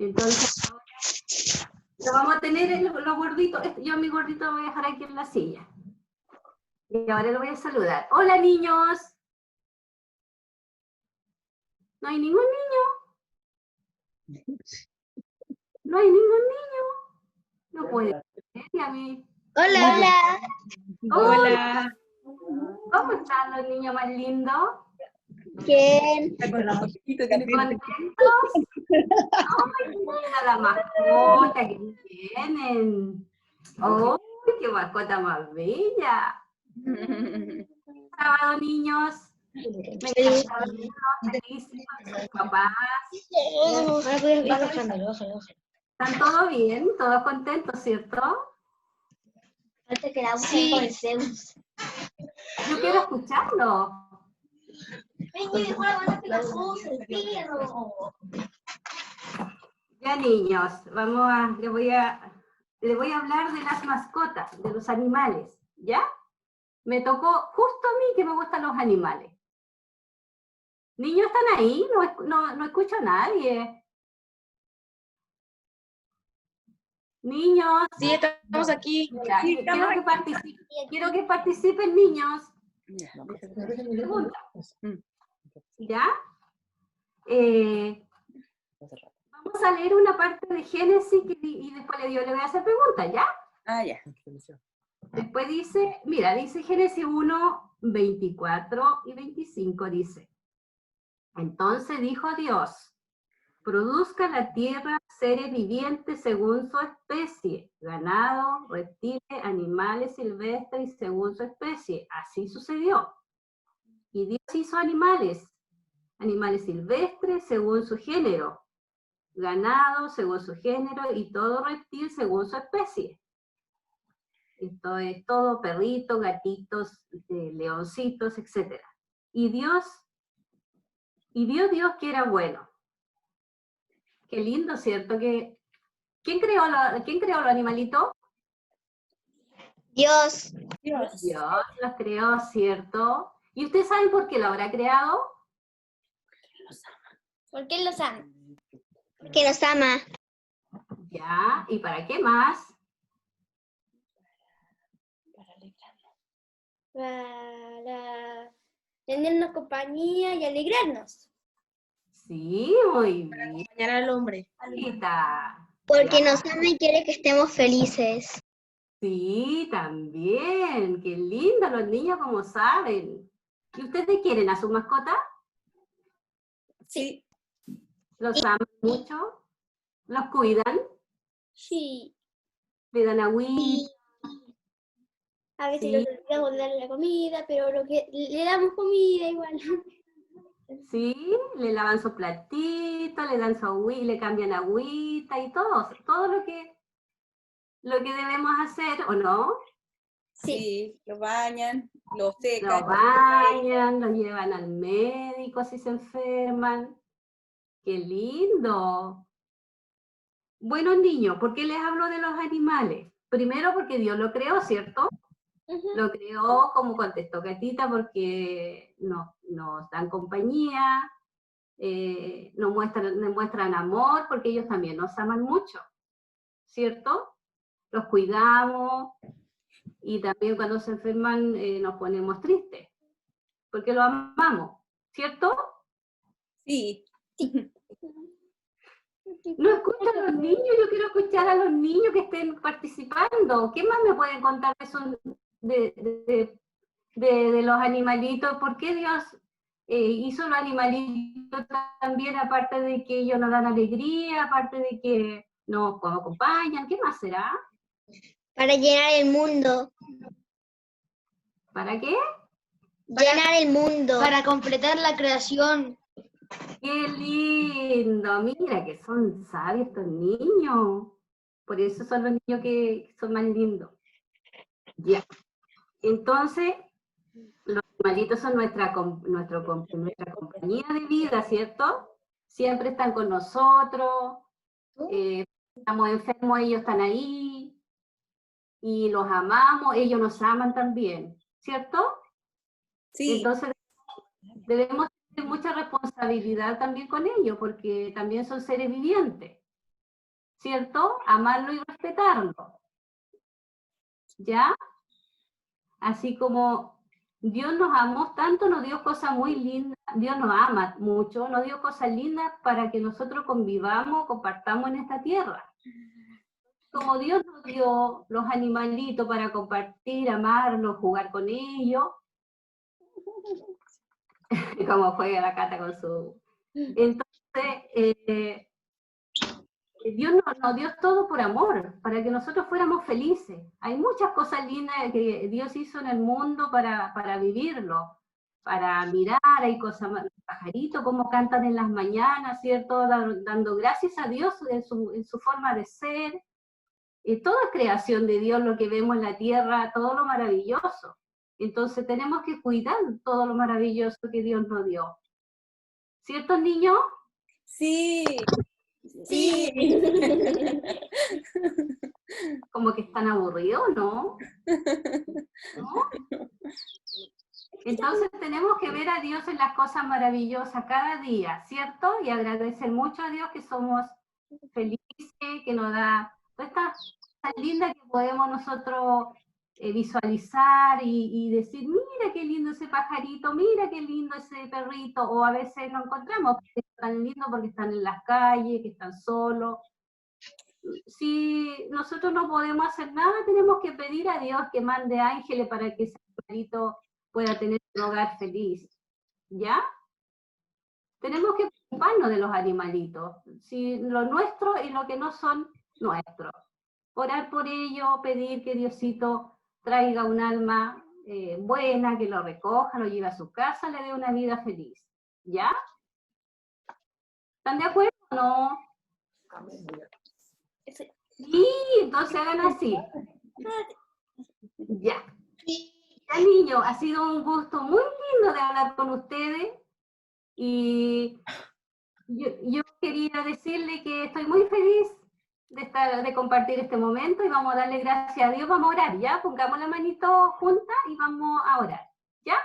Entonces, lo vamos a tener los gorditos. Yo a mi gordito lo voy a dejar aquí en la silla. Y ahora lo voy a saludar. Hola, niños. ¿No hay ningún niño? No hay ningún niño. No puede ser, y a mí. Hola. Hola. Hola. ¿Cómo están los niños más lindos? Bien. ¿Contentos? ¡Ay, mira la mascota que tienen! ¡Oh, qué mascota más bella! Sábado, niños. Me encanta verlos felices con sus papás. ¿Están todos bien? ¿Todos contentos, cierto? Falta que la usen con el Zeus. Yo quiero escucharlo. Ya, niños, les voy a hablar de las mascotas, de los animales, ¿ya? Me tocó justo a mí que me gustan los animales. ¿Niños están ahí? No escucho a nadie. Niños. Sí, estamos aquí. Ya, Sí, quiero que participen, niños. Pregunta. ¿Ya? Vamos a leer una parte de Génesis y después le voy a hacer preguntas, ¿ya? Ah, ya. Después dice Génesis 1, 24 y 25, dice. Entonces dijo Dios, produzca la tierra seres vivientes según su especie, ganado, reptiles, animales silvestres y según su especie. Así sucedió. Y Dios hizo animales silvestres según su género, ganado según su género y todo reptil según su especie. Esto es todo perritos, gatitos, leoncitos, etc. Y Dios que era bueno. Qué lindo, ¿cierto? ¿Quién creó los animalitos? Dios. Dios los creó, ¿cierto? ¿Y ustedes saben por qué lo habrá creado? ¿Por qué los ama? Porque los ama. Ya, ¿y para qué más? Para tenernos compañía y alegrarnos. Sí, muy bien. Acompañar al hombre. Porque nos ama y quiere que estemos felices. Sí, también. Qué lindo, los niños como saben. ¿Y ustedes quieren a su mascota? Sí. ¿Los aman mucho? ¿Los cuidan? Sí. ¿Le dan agüita? A veces nos olvidamos de darle la comida, pero le damos comida igual. Sí, le lavan su platito, le dan su agüita, le cambian agüita y todo lo que debemos hacer, ¿o no? Sí, lo bañan, lo secan. Lo bañan, lo llevan al médico si se enferman. ¡Qué lindo! Bueno, niños, ¿por qué les hablo de los animales? Primero porque Dios lo creó, ¿cierto? Lo creó, como contestó Catita, porque nos dan compañía, nos muestran amor, porque ellos también nos aman mucho, ¿cierto? Los cuidamos y también cuando se enferman nos ponemos tristes, porque los amamos, ¿cierto? Sí. No escuchan a los niños, yo quiero escuchar a los niños que estén participando. ¿Qué más me pueden contar de los animalitos? ¿Por qué Dios hizo los animalitos también, aparte de que ellos nos dan alegría, aparte de que nos acompañan? ¿Qué más será? Para llenar el mundo. ¿Para qué? Llenar el mundo. Para completar la creación. ¡Qué lindo! Mira que son sabios estos niños. Por eso son los niños que son más lindos. Ya. Entonces, los animalitos son nuestra compañía de vida, ¿cierto? Siempre están con nosotros. Estamos enfermos, ellos están ahí. Y los amamos, ellos nos aman también, ¿cierto? Sí. Entonces, debemos tener mucha responsabilidad también con ellos, porque también son seres vivientes. ¿cierto? Amarlo y respetarlo, ¿ya? Así como Dios nos amó tanto, nos dio cosas muy lindas, Dios nos ama mucho, nos dio cosas lindas para que nosotros convivamos, compartamos en esta tierra. Como Dios nos dio los animalitos para compartir, amarlos, jugar con ellos, como juega la Cata con su... Entonces, Dios nos dio todo por amor, para que nosotros fuéramos felices. Hay muchas cosas lindas que Dios hizo en el mundo para vivirlo, para mirar, hay cosas, los pajaritos, cómo cantan en las mañanas, ¿cierto? Dando gracias a Dios en su forma de ser. Todo es creación de Dios, lo que vemos en la tierra, todo lo maravilloso. Entonces tenemos que cuidar todo lo maravilloso que Dios nos dio. ¿Cierto, niños? Sí. Sí. Como que están aburridos, ¿no? ¿No? Entonces tenemos que ver a Dios en las cosas maravillosas cada día, ¿cierto? Y agradecer mucho a Dios que somos felices, que nos da todas estas cosas lindas que podemos nosotros visualizar y decir, mira qué lindo ese pajarito, mira qué lindo ese perrito, o a veces no encontramos tan lindo porque están en las calles, que están solos. Si nosotros no podemos hacer nada, tenemos que pedir a Dios que mande ángeles para que ese pajarito pueda tener un hogar feliz, ¿ya? Tenemos que preocuparnos de los animalitos, si lo nuestro y lo que no son nuestros. Orar por ello, pedir que Diosito traiga un alma buena, que lo recoja, lo lleve a su casa, le dé una vida feliz, ¿ya? ¿Están de acuerdo o no? Sí, entonces hagan así. Ya. Ya, niños, ha sido un gusto muy lindo de hablar con ustedes y yo quería decirle que estoy muy feliz de compartir este momento y vamos a darle gracias a Dios, vamos a orar, ¿ya? Pongamos la manito junta y vamos a orar, ¿ya?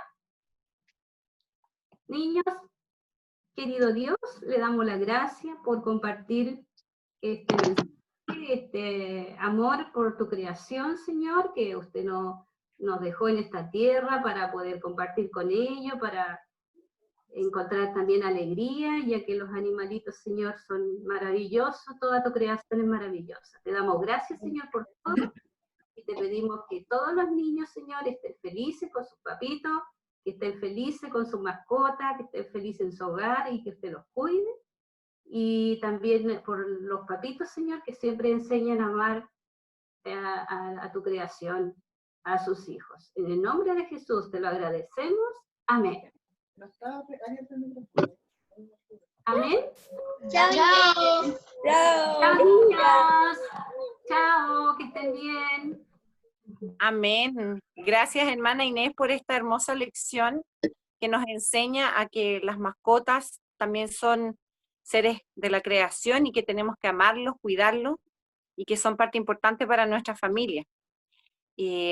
Niños, querido Dios, le damos la gracia por compartir este mensaje, este amor por tu creación, Señor, que usted nos dejó en esta tierra para poder compartir con ellos, para encontrar también alegría, ya que los animalitos, Señor, son maravillosos, toda tu creación es maravillosa. Te damos gracias, Señor, por todo, y te pedimos que todos los niños, Señor, estén felices con sus papitos, que estén felices con su mascota, que estén felices en su hogar y que usted los cuide. Y también por los papitos, Señor, que siempre enseñan a amar a tu creación, a sus hijos. En el nombre de Jesús te lo agradecemos. Amén. Amén. Chao. Chao. Chao, niños. Chao, que estén bien. Amén. Gracias, hermana Inés, por esta hermosa lección que nos enseña a que las mascotas también son seres de la creación y que tenemos que amarlos, cuidarlos y que son parte importante para nuestra familia.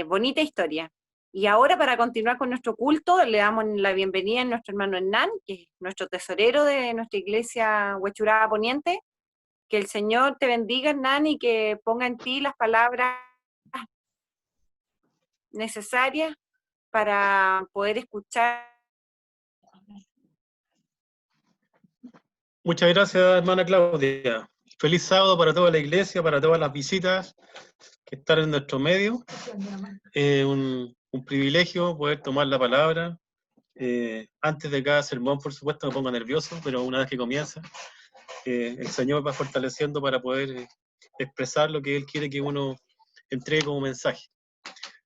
Bonita historia. Y ahora, para continuar con nuestro culto, le damos la bienvenida a nuestro hermano Hernán, que es nuestro tesorero de nuestra iglesia Huechuraba Poniente. Que el Señor te bendiga, Hernán, y que ponga en ti las palabras necesarias para poder escuchar. Muchas gracias, hermana Claudia. Feliz sábado para toda la iglesia, para todas las visitas que están en nuestro medio. Un privilegio poder tomar la palabra. Antes de cada sermón, por supuesto, me pongo nervioso, pero una vez que comienza, el Señor me va fortaleciendo para poder expresar lo que Él quiere que uno entregue como mensaje.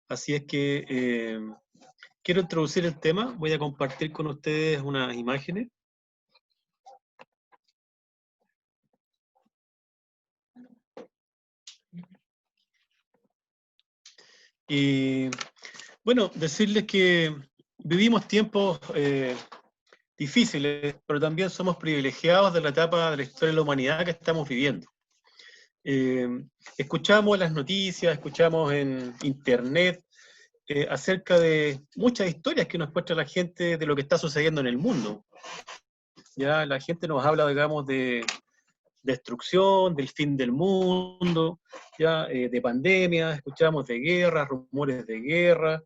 Así es que quiero introducir el tema. Voy a compartir con ustedes unas imágenes. Y bueno, decirles que vivimos tiempos difíciles, pero también somos privilegiados de la etapa de la historia de la humanidad que estamos viviendo. Escuchamos las noticias, escuchamos en internet acerca de muchas historias que nos muestra la gente de lo que está sucediendo en el mundo. Ya la gente nos habla, digamos, de destrucción, del fin del mundo, ya de pandemia, escuchamos de guerra, rumores de guerra,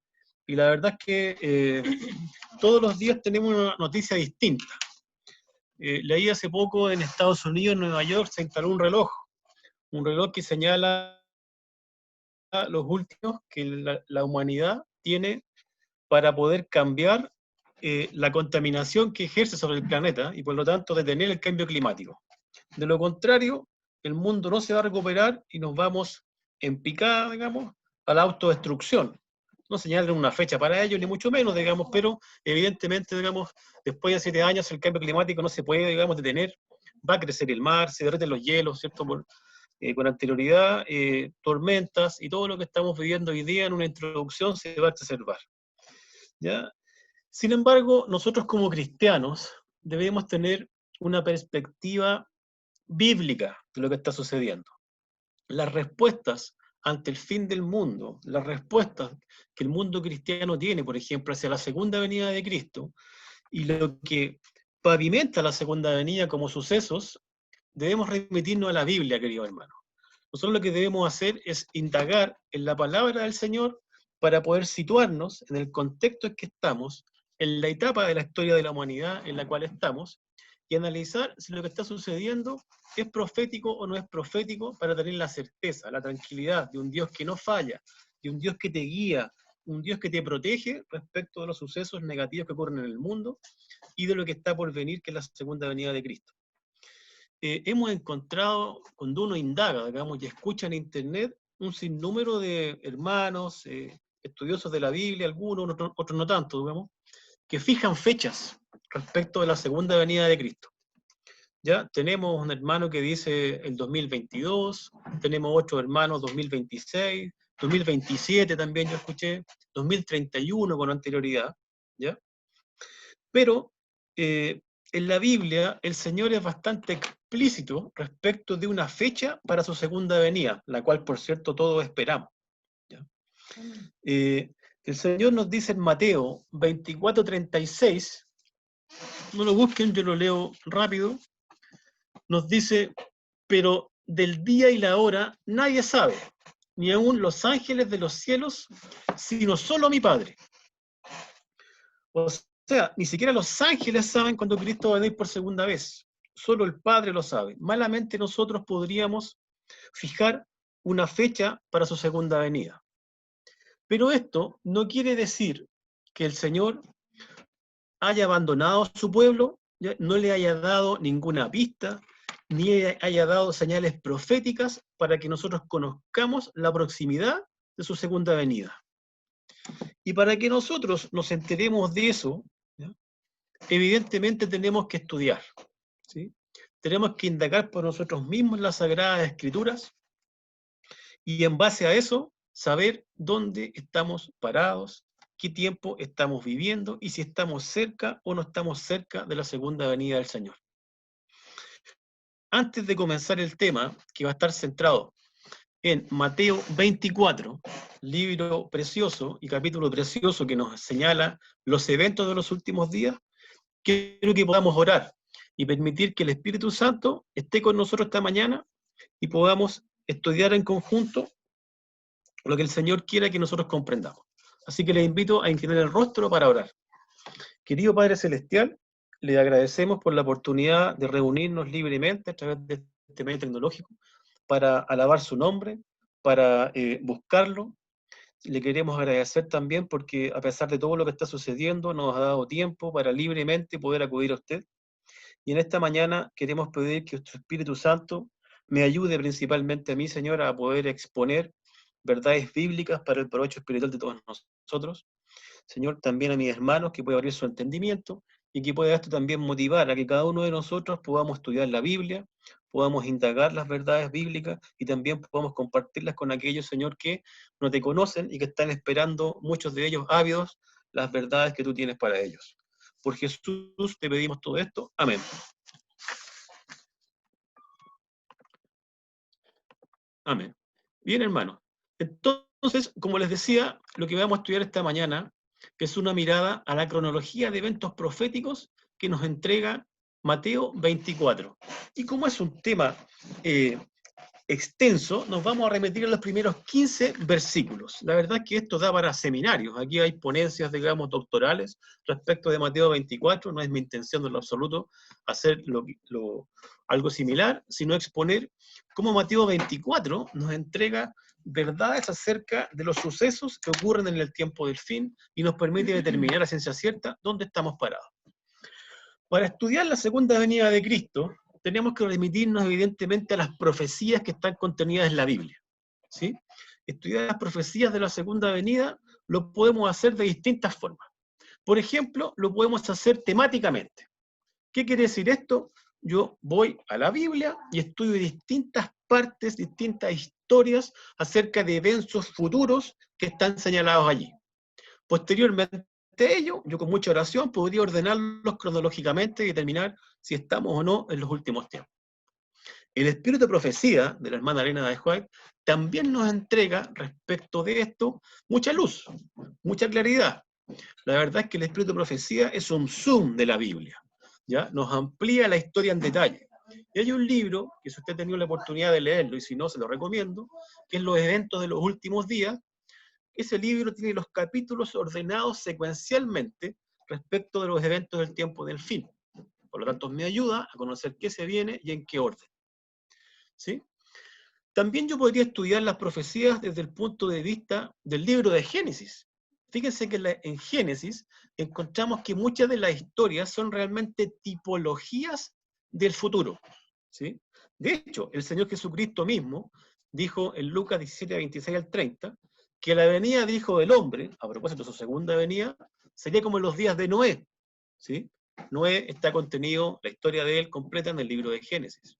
y la verdad es que todos los días tenemos una noticia distinta. Leí hace poco en Estados Unidos, en Nueva York, se instaló un reloj que señala los últimos que la humanidad tiene para poder cambiar la contaminación que ejerce sobre el planeta y por lo tanto detener el cambio climático. De lo contrario, el mundo no se va a recuperar y nos vamos en picada, digamos, a la autodestrucción. No señalan una fecha para ello, ni mucho menos, digamos, pero evidentemente, digamos, después de 7 años el cambio climático no se puede, digamos, detener. Va a crecer el mar, se derreten los hielos, ¿cierto? Con anterioridad, tormentas y todo lo que estamos viviendo hoy día en una introducción se va a exacerbar. ¿Ya? Sin embargo, nosotros como cristianos debemos tener una perspectiva bíblica de lo que está sucediendo. Las respuestas ante el fin del mundo, las respuestas que el mundo cristiano tiene, por ejemplo, hacia la segunda venida de Cristo, y lo que pavimenta la segunda venida como sucesos, debemos remitirnos a la Biblia, querido hermano. Nosotros lo que debemos hacer es indagar en la palabra del Señor para poder situarnos en el contexto en que estamos, en la etapa de la historia de la humanidad en la cual estamos, y analizar si lo que está sucediendo es profético o no es profético para tener la certeza, la tranquilidad de un Dios que no falla, de un Dios que te guía, un Dios que te protege respecto de los sucesos negativos que ocurren en el mundo y de lo que está por venir, que es la segunda venida de Cristo. Hemos encontrado, cuando uno indaga, digamos, y escucha en internet, un sinnúmero de hermanos, estudiosos de la Biblia, algunos, otros no tanto, digamos, que fijan fechas respecto de la segunda venida de Cristo. ¿Ya? Tenemos un hermano que dice el 2022, tenemos otros hermanos 2026, 2027 también yo escuché, 2031 con anterioridad, ¿ya? Pero en la Biblia el Señor es bastante explícito respecto de una fecha para su segunda venida, la cual por cierto todos esperamos, ¿ya? El Señor nos dice en Mateo 24:36, no lo busquen, yo lo leo rápido, nos dice, pero del día y la hora nadie sabe, ni aun los ángeles de los cielos, sino solo mi Padre. O sea, ni siquiera los ángeles saben cuando Cristo va a venir por segunda vez, solo el Padre lo sabe. Malamente nosotros podríamos fijar una fecha para su segunda venida. Pero esto no quiere decir que el Señor haya abandonado a su pueblo, no le haya dado ninguna pista, ni haya dado señales proféticas para que nosotros conozcamos la proximidad de su segunda venida. Y para que nosotros nos enteremos de eso, ¿ya? Evidentemente tenemos que estudiar, ¿sí? Tenemos que indagar por nosotros mismos las Sagradas Escrituras y en base a eso saber dónde estamos parados, qué tiempo estamos viviendo y si estamos cerca o no estamos cerca de la segunda venida del Señor. Antes de comenzar el tema, que va a estar centrado en Mateo 24, libro precioso y capítulo precioso que nos señala los eventos de los últimos días, quiero que podamos orar y permitir que el Espíritu Santo esté con nosotros esta mañana y podamos estudiar en conjunto lo que el Señor quiera que nosotros comprendamos. Así que les invito a inclinar el rostro para orar. Querido Padre Celestial, le agradecemos por la oportunidad de reunirnos libremente a través de este medio tecnológico para alabar su nombre, para buscarlo. Le queremos agradecer también porque a pesar de todo lo que está sucediendo, nos ha dado tiempo para libremente poder acudir a usted. Y en esta mañana queremos pedir que nuestro Espíritu Santo me ayude principalmente a mí, Señora, a poder exponer verdades bíblicas para el provecho espiritual de todos nosotros. Señor, también a mis hermanos, que pueda abrir su entendimiento y que pueda esto también motivar a que cada uno de nosotros podamos estudiar la Biblia, podamos indagar las verdades bíblicas y también podamos compartirlas con aquellos, Señor, que no te conocen y que están esperando, muchos de ellos ávidos, las verdades que tú tienes para ellos. Por Jesús te pedimos todo esto. Amén. Amén. Bien, hermanos. Entonces, como les decía, lo que vamos a estudiar esta mañana es una mirada a la cronología de eventos proféticos que nos entrega Mateo 24. Y como es un tema extenso, nos vamos a remitir a los primeros 15 versículos. La verdad es que esto da para seminarios. Aquí hay ponencias, digamos, doctorales respecto de Mateo 24. No es mi intención en lo absoluto hacer algo similar, sino exponer cómo Mateo 24 nos entrega verdades acerca de los sucesos que ocurren en el tiempo del fin y nos permite determinar a ciencia cierta dónde estamos parados. Para estudiar la segunda venida de Cristo, tenemos que remitirnos evidentemente a las profecías que están contenidas en la Biblia, ¿sí? Estudiar las profecías de la segunda venida lo podemos hacer de distintas formas. Por ejemplo, lo podemos hacer temáticamente. ¿Qué quiere decir esto? Yo voy a la Biblia y estudio distintas partes, distintas historias acerca de eventos futuros que están señalados allí. Posteriormente a ello, yo con mucha oración podría ordenarlos cronológicamente y determinar si estamos o no en los últimos tiempos. El espíritu de profecía de la hermana Elena de White también nos entrega respecto de esto mucha luz, mucha claridad. La verdad es que el espíritu de profecía es un zoom de la Biblia, ¿ya? Nos amplía la historia en detalle. Y hay un libro, que si usted ha tenido la oportunidad de leerlo, y si no, se lo recomiendo, que es Los eventos de los últimos días. Ese libro tiene los capítulos ordenados secuencialmente respecto de los eventos del tiempo del fin. Por lo tanto, me ayuda a conocer qué se viene y en qué orden. ¿Sí? También yo podría estudiar las profecías desde el punto de vista del libro de Génesis. Fíjense que en Génesis encontramos que muchas de las historias son realmente tipologías del futuro, ¿sí? De hecho, el Señor Jesucristo mismo dijo en Lucas 17, 26 al 30, que la venida del Hijo del Hombre, a propósito de su segunda venida, sería como en los días de Noé, ¿sí? Noé está contenido, la historia de él completa en el libro de Génesis.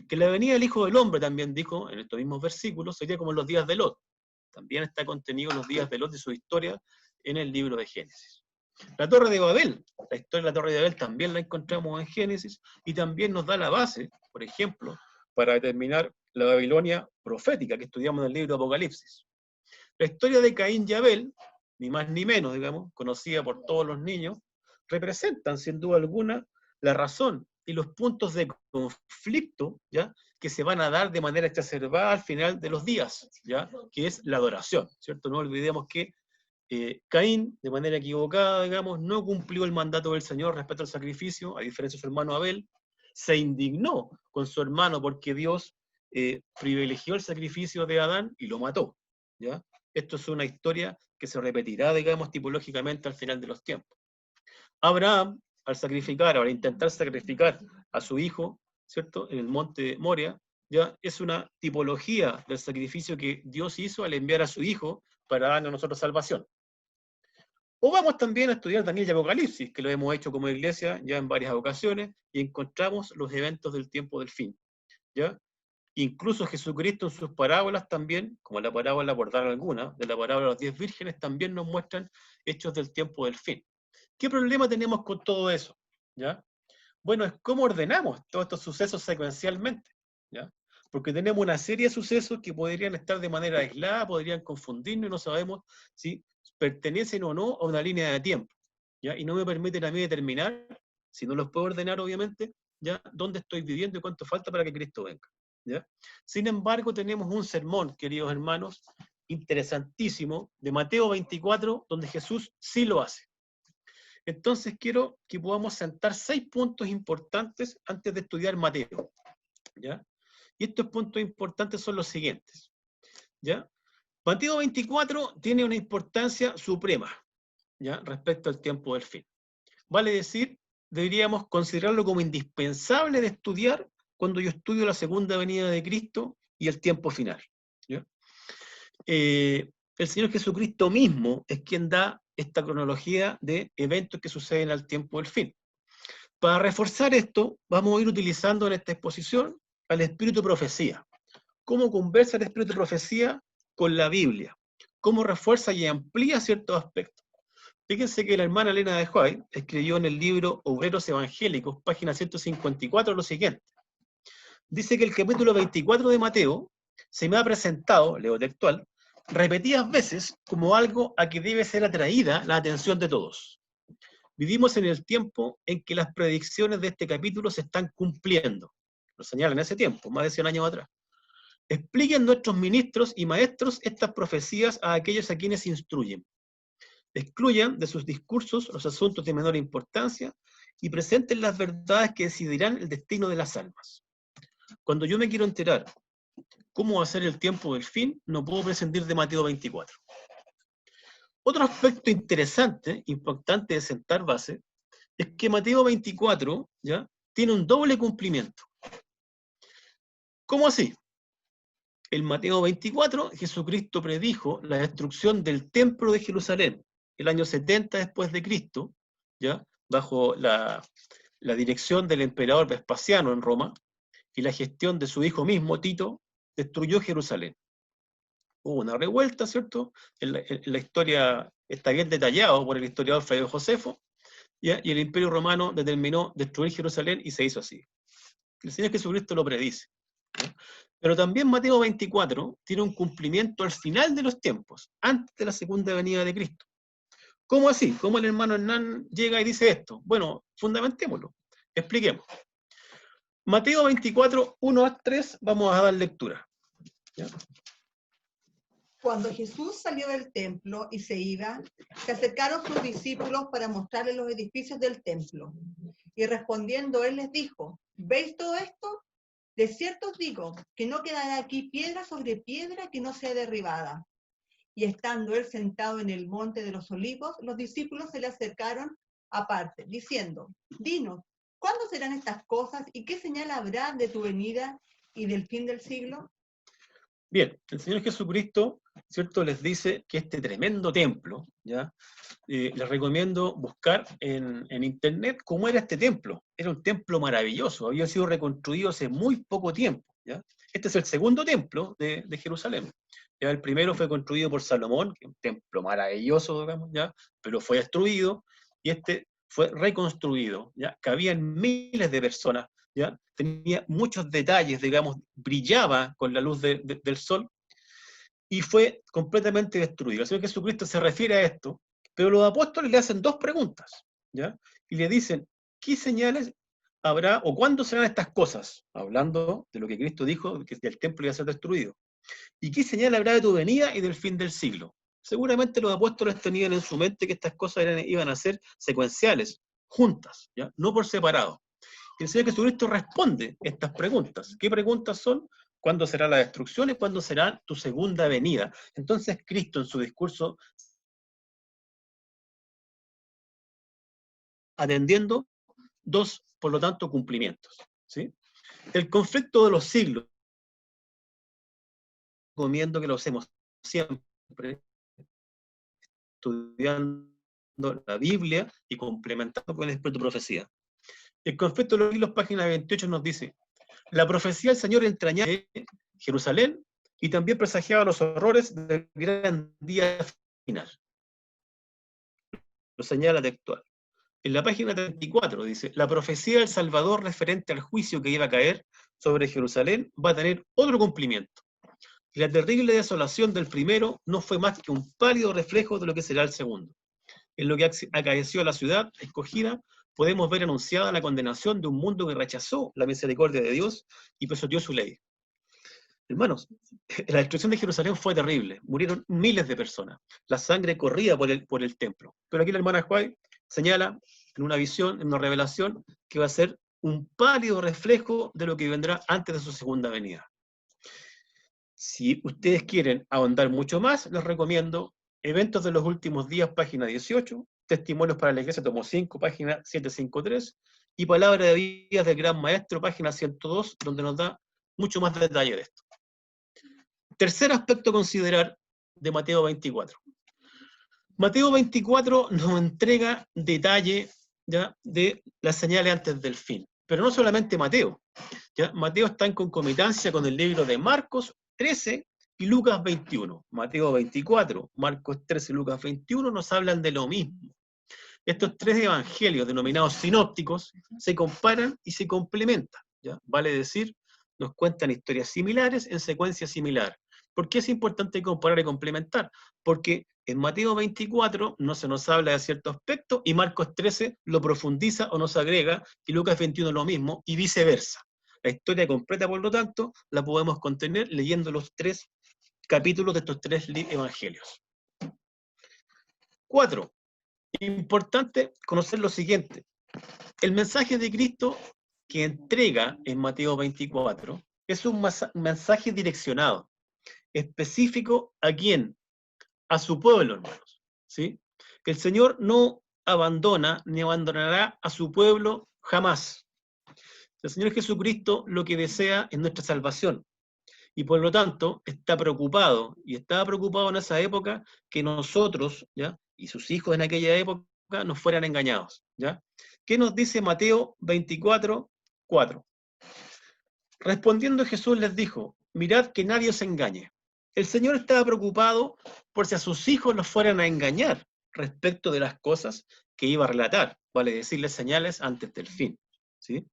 Que la venida del Hijo del Hombre, también dijo en estos mismos versículos, sería como en los días de Lot. También está contenido en los días de Lot y su historia en el libro de Génesis. La Torre de Babel, la historia de la Torre de Babel también la encontramos en Génesis y también nos da la base, por ejemplo, para determinar la Babilonia profética que estudiamos en el libro de Apocalipsis. La historia de Caín y Abel, ni más ni menos, digamos, conocida por todos los niños, representan sin duda alguna la razón y los puntos de conflicto, ¿ya?, que se van a dar de manera exacerbada al final de los días, ¿ya?, que es la adoración, ¿cierto? No olvidemos que Caín, de manera equivocada, digamos, no cumplió el mandato del Señor respecto al sacrificio, a diferencia de su hermano Abel, se indignó con su hermano porque Dios privilegió el sacrificio de Adán y lo mató, ¿ya? Esto es una historia que se repetirá, digamos, tipológicamente al final de los tiempos. Abraham, al intentar sacrificar a su hijo, ¿cierto?, en el monte Moria, ya es una tipología del sacrificio que Dios hizo al enviar a su hijo para darnos a nosotros salvación. O vamos también a estudiar Daniel y Apocalipsis, que lo hemos hecho como iglesia ya en varias ocasiones, y encontramos los eventos del tiempo del fin, ¿ya? Incluso Jesucristo en sus parábolas también, como la parábola, por dar alguna, de la parábola de las 10 vírgenes, también nos muestran hechos del tiempo del fin. ¿Qué problema tenemos con todo eso? ¿Ya? Bueno, es cómo ordenamos todos estos sucesos secuencialmente, ¿ya? Porque tenemos una serie de sucesos que podrían estar de manera aislada, podrían confundirnos y no sabemos si pertenecen o no a una línea de tiempo, ¿ya? Y no me permiten a mí determinar, si no los puedo ordenar obviamente, ¿ya?, dónde estoy viviendo y cuánto falta para que Cristo venga, ¿ya? Sin embargo, tenemos un sermón, queridos hermanos, interesantísimo, de Mateo 24, donde Jesús sí lo hace. Entonces quiero que podamos sentar 6 puntos importantes antes de estudiar Mateo, ¿ya? Y estos puntos importantes son los siguientes, ¿ya? Mateo 24 tiene una importancia suprema, ¿ya?, respecto al tiempo del fin. Vale decir, deberíamos considerarlo como indispensable de estudiar cuando yo estudio la segunda venida de Cristo y el tiempo final, ¿ya? El Señor Jesucristo mismo es quien da esta cronología de eventos que suceden al tiempo del fin. Para reforzar esto, vamos a ir utilizando en esta exposición al espíritu de profecía. ¿Cómo conversa el espíritu de profecía con la Biblia? ¿Cómo refuerza y amplía ciertos aspectos? Fíjense que la hermana Elena de White escribió en el libro Obreros Evangélicos, página 154, lo siguiente. Dice que el capítulo 24 de Mateo se me ha presentado, leo textual, repetidas veces como algo a que debe ser atraída la atención de todos. Vivimos en el tiempo en que las predicciones de este capítulo se están cumpliendo. lo señala en ese tiempo, más de 100 años atrás. Expliquen nuestros ministros y maestros estas profecías a aquellos a quienes instruyen. Excluyan de sus discursos los asuntos de menor importancia y presenten las verdades que decidirán el destino de las almas. Cuando yo me quiero enterar cómo va a ser el tiempo del fin, no puedo prescindir de Mateo 24. Otro aspecto interesante, importante de sentar base, es que Mateo 24 ¿ya? Tiene un doble cumplimiento. ¿Cómo así? En Mateo 24, Jesucristo predijo la destrucción del templo de Jerusalén, el año 70 después de Cristo, ¿ya? Bajo la dirección del emperador Vespasiano en Roma, y la gestión de su hijo mismo, Tito, destruyó Jerusalén. Hubo una revuelta, ¿cierto? En la historia está bien detallado por el historiador Flavio Josefo, ¿ya? Y el Imperio Romano determinó destruir Jerusalén y se hizo así. El Señor Jesucristo lo predice, ¿ya? Pero también Mateo 24 tiene un cumplimiento al final de los tiempos, antes de la segunda venida de Cristo. ¿Cómo así? ¿Cómo el hermano Hernán llega y dice esto? Bueno, fundamentémoslo, expliquemos. Mateo 24, 1 a 3, vamos a dar lectura. ¿Ya? Cuando Jesús salió del templo y se iba, se acercaron sus discípulos para mostrarle los edificios del templo. Y respondiendo él les dijo, ¿veis todo esto? De cierto os digo que no quedará aquí piedra sobre piedra que no sea derribada. Y estando él sentado en el monte de los olivos, los discípulos se le acercaron aparte, diciendo, dinos, ¿cuándo serán estas cosas y qué señal habrá de tu venida y del fin del siglo? Bien, el Señor Jesucristo, ¿cierto?, les dice que este tremendo templo, ¿ya? Les recomiendo buscar en internet cómo era este templo. Era un templo maravilloso, había sido reconstruido hace muy poco tiempo, ¿ya? Este es el segundo templo de Jerusalén. ¿Ya? El primero fue construido por Salomón, que es un templo maravilloso, digamos, ¿ya? Pero fue destruido, y este fue reconstruido, ¿ya? Cabían miles de personas, ¿ya? Tenía muchos detalles, digamos, brillaba con la luz del sol, y fue completamente destruido. El Señor Jesucristo se refiere a esto, pero los apóstoles le hacen dos preguntas, ¿ya? Y le dicen, ¿qué señales habrá o cuándo serán estas cosas? Hablando de lo que Cristo dijo, que el templo iba a ser destruido. ¿Y qué señal habrá de tu venida y del fin del siglo? Seguramente los apóstoles tenían en su mente que estas cosas iban a ser secuenciales, juntas, ¿ya? No por separado. Y el Señor Jesucristo responde estas preguntas. ¿Qué preguntas son? ¿Cuándo será la destrucción y cuándo será tu segunda venida? Entonces Cristo en su discurso, atendiendo dos, por lo tanto, cumplimientos, ¿sí? El conflicto de los siglos, recomiendo que lo hacemos siempre, estudiando la Biblia y complementando con el espíritu de profecía. El conflicto de los siglos, página 28, nos dice, la profecía del Señor entrañaba Jerusalén y también presagiaba los horrores del gran día final. Lo señala textual. En la página 34 dice, la profecía del Salvador referente al juicio que iba a caer sobre Jerusalén va a tener otro cumplimiento. Y la terrible desolación del primero no fue más que un pálido reflejo de lo que será el segundo. En lo que acaeció a la ciudad escogida, podemos ver anunciada la condenación de un mundo que rechazó la misericordia de Dios y pisoteó su ley. Hermanos, la destrucción de Jerusalén fue terrible, murieron miles de personas, la sangre corría por el templo. Pero aquí la hermana White señala en una visión, en una revelación, que va a ser un pálido reflejo de lo que vendrá antes de su segunda venida. Si ustedes quieren ahondar mucho más, les recomiendo Eventos de los Últimos Días, página 18, Testimonios para la Iglesia, tomo 5, página 753, y Palabra de Vidas del Gran Maestro, página 102, donde nos da mucho más detalle de esto. Tercer aspecto a considerar de Mateo 24. Mateo 24 nos entrega detalle, ¿ya?, de las señales antes del fin. Pero no solamente Mateo, ¿ya? Mateo está en concomitancia con el libro de Marcos 13 y Lucas 21. Mateo 24, Marcos 13 y Lucas 21 nos hablan de lo mismo. Estos tres evangelios denominados sinópticos se comparan y se complementan, ¿ya? Vale decir, nos cuentan historias similares en secuencia similar. ¿Por qué es importante comparar y complementar? Porque en Mateo 24 no se nos habla de cierto aspecto y Marcos 13 lo profundiza o nos agrega y Lucas 21 lo mismo y viceversa. La historia completa, por lo tanto, la podemos contener leyendo los 3 capítulos de estos 3 evangelios. 4. Importante conocer lo siguiente. El mensaje de Cristo que entrega en Mateo 24 es un mensaje direccionado, específico ¿a quién? A su pueblo, hermanos. ¿Sí? El Señor no abandona ni abandonará a su pueblo jamás. El Señor Jesucristo lo que desea es nuestra salvación. Y por lo tanto está preocupado, y estaba preocupado en esa época, que nosotros, ¿ya? Y sus hijos en aquella época no fueran engañados. ¿Ya? ¿Qué nos dice Mateo 24, 4? Respondiendo Jesús les dijo, mirad que nadie os engañe. El Señor estaba preocupado por si a sus hijos los fueran a engañar respecto de las cosas que iba a relatar, vale decirles señales antes del fin. ¿Sí?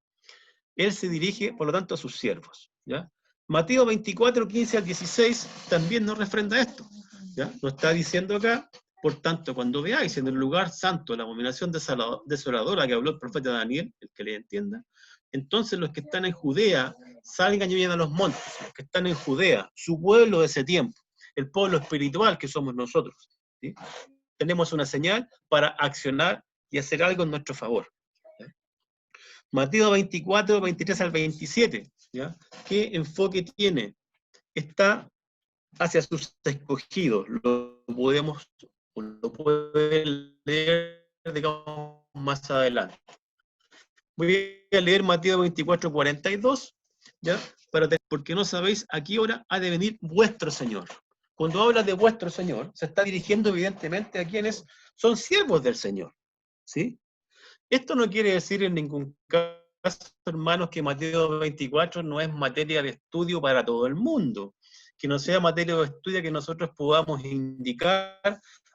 Él se dirige, por lo tanto, a sus siervos. ¿Ya? Mateo 24, 15 al 16 también nos refrenda esto. ¿Ya? Nos está diciendo acá, por tanto, cuando veáis en el lugar santo la abominación desoladora que habló el profeta Daniel, el que le entienda, entonces los que están en Judea salgan y vayan a los montes, los que están en Judea, su pueblo de ese tiempo, el pueblo espiritual que somos nosotros. ¿Sí? Tenemos una señal para accionar y hacer algo en nuestro favor. ¿Ya? Mateo 24, 23 al 27, ¿ya? ¿Qué enfoque tiene? Está hacia sus escogidos. Lo pueden leer, digamos, más adelante. Voy a leer Mateo 24, 42, ¿ya? Porque no sabéis a qué hora ha de venir vuestro Señor. Cuando habla de vuestro Señor, se está dirigiendo evidentemente a quienes son siervos del Señor. ¿Sí? Esto no quiere decir en ningún caso, hermanos, que Mateo 24 no es materia de estudio para todo el mundo, que no sea materia de estudio que nosotros podamos indicar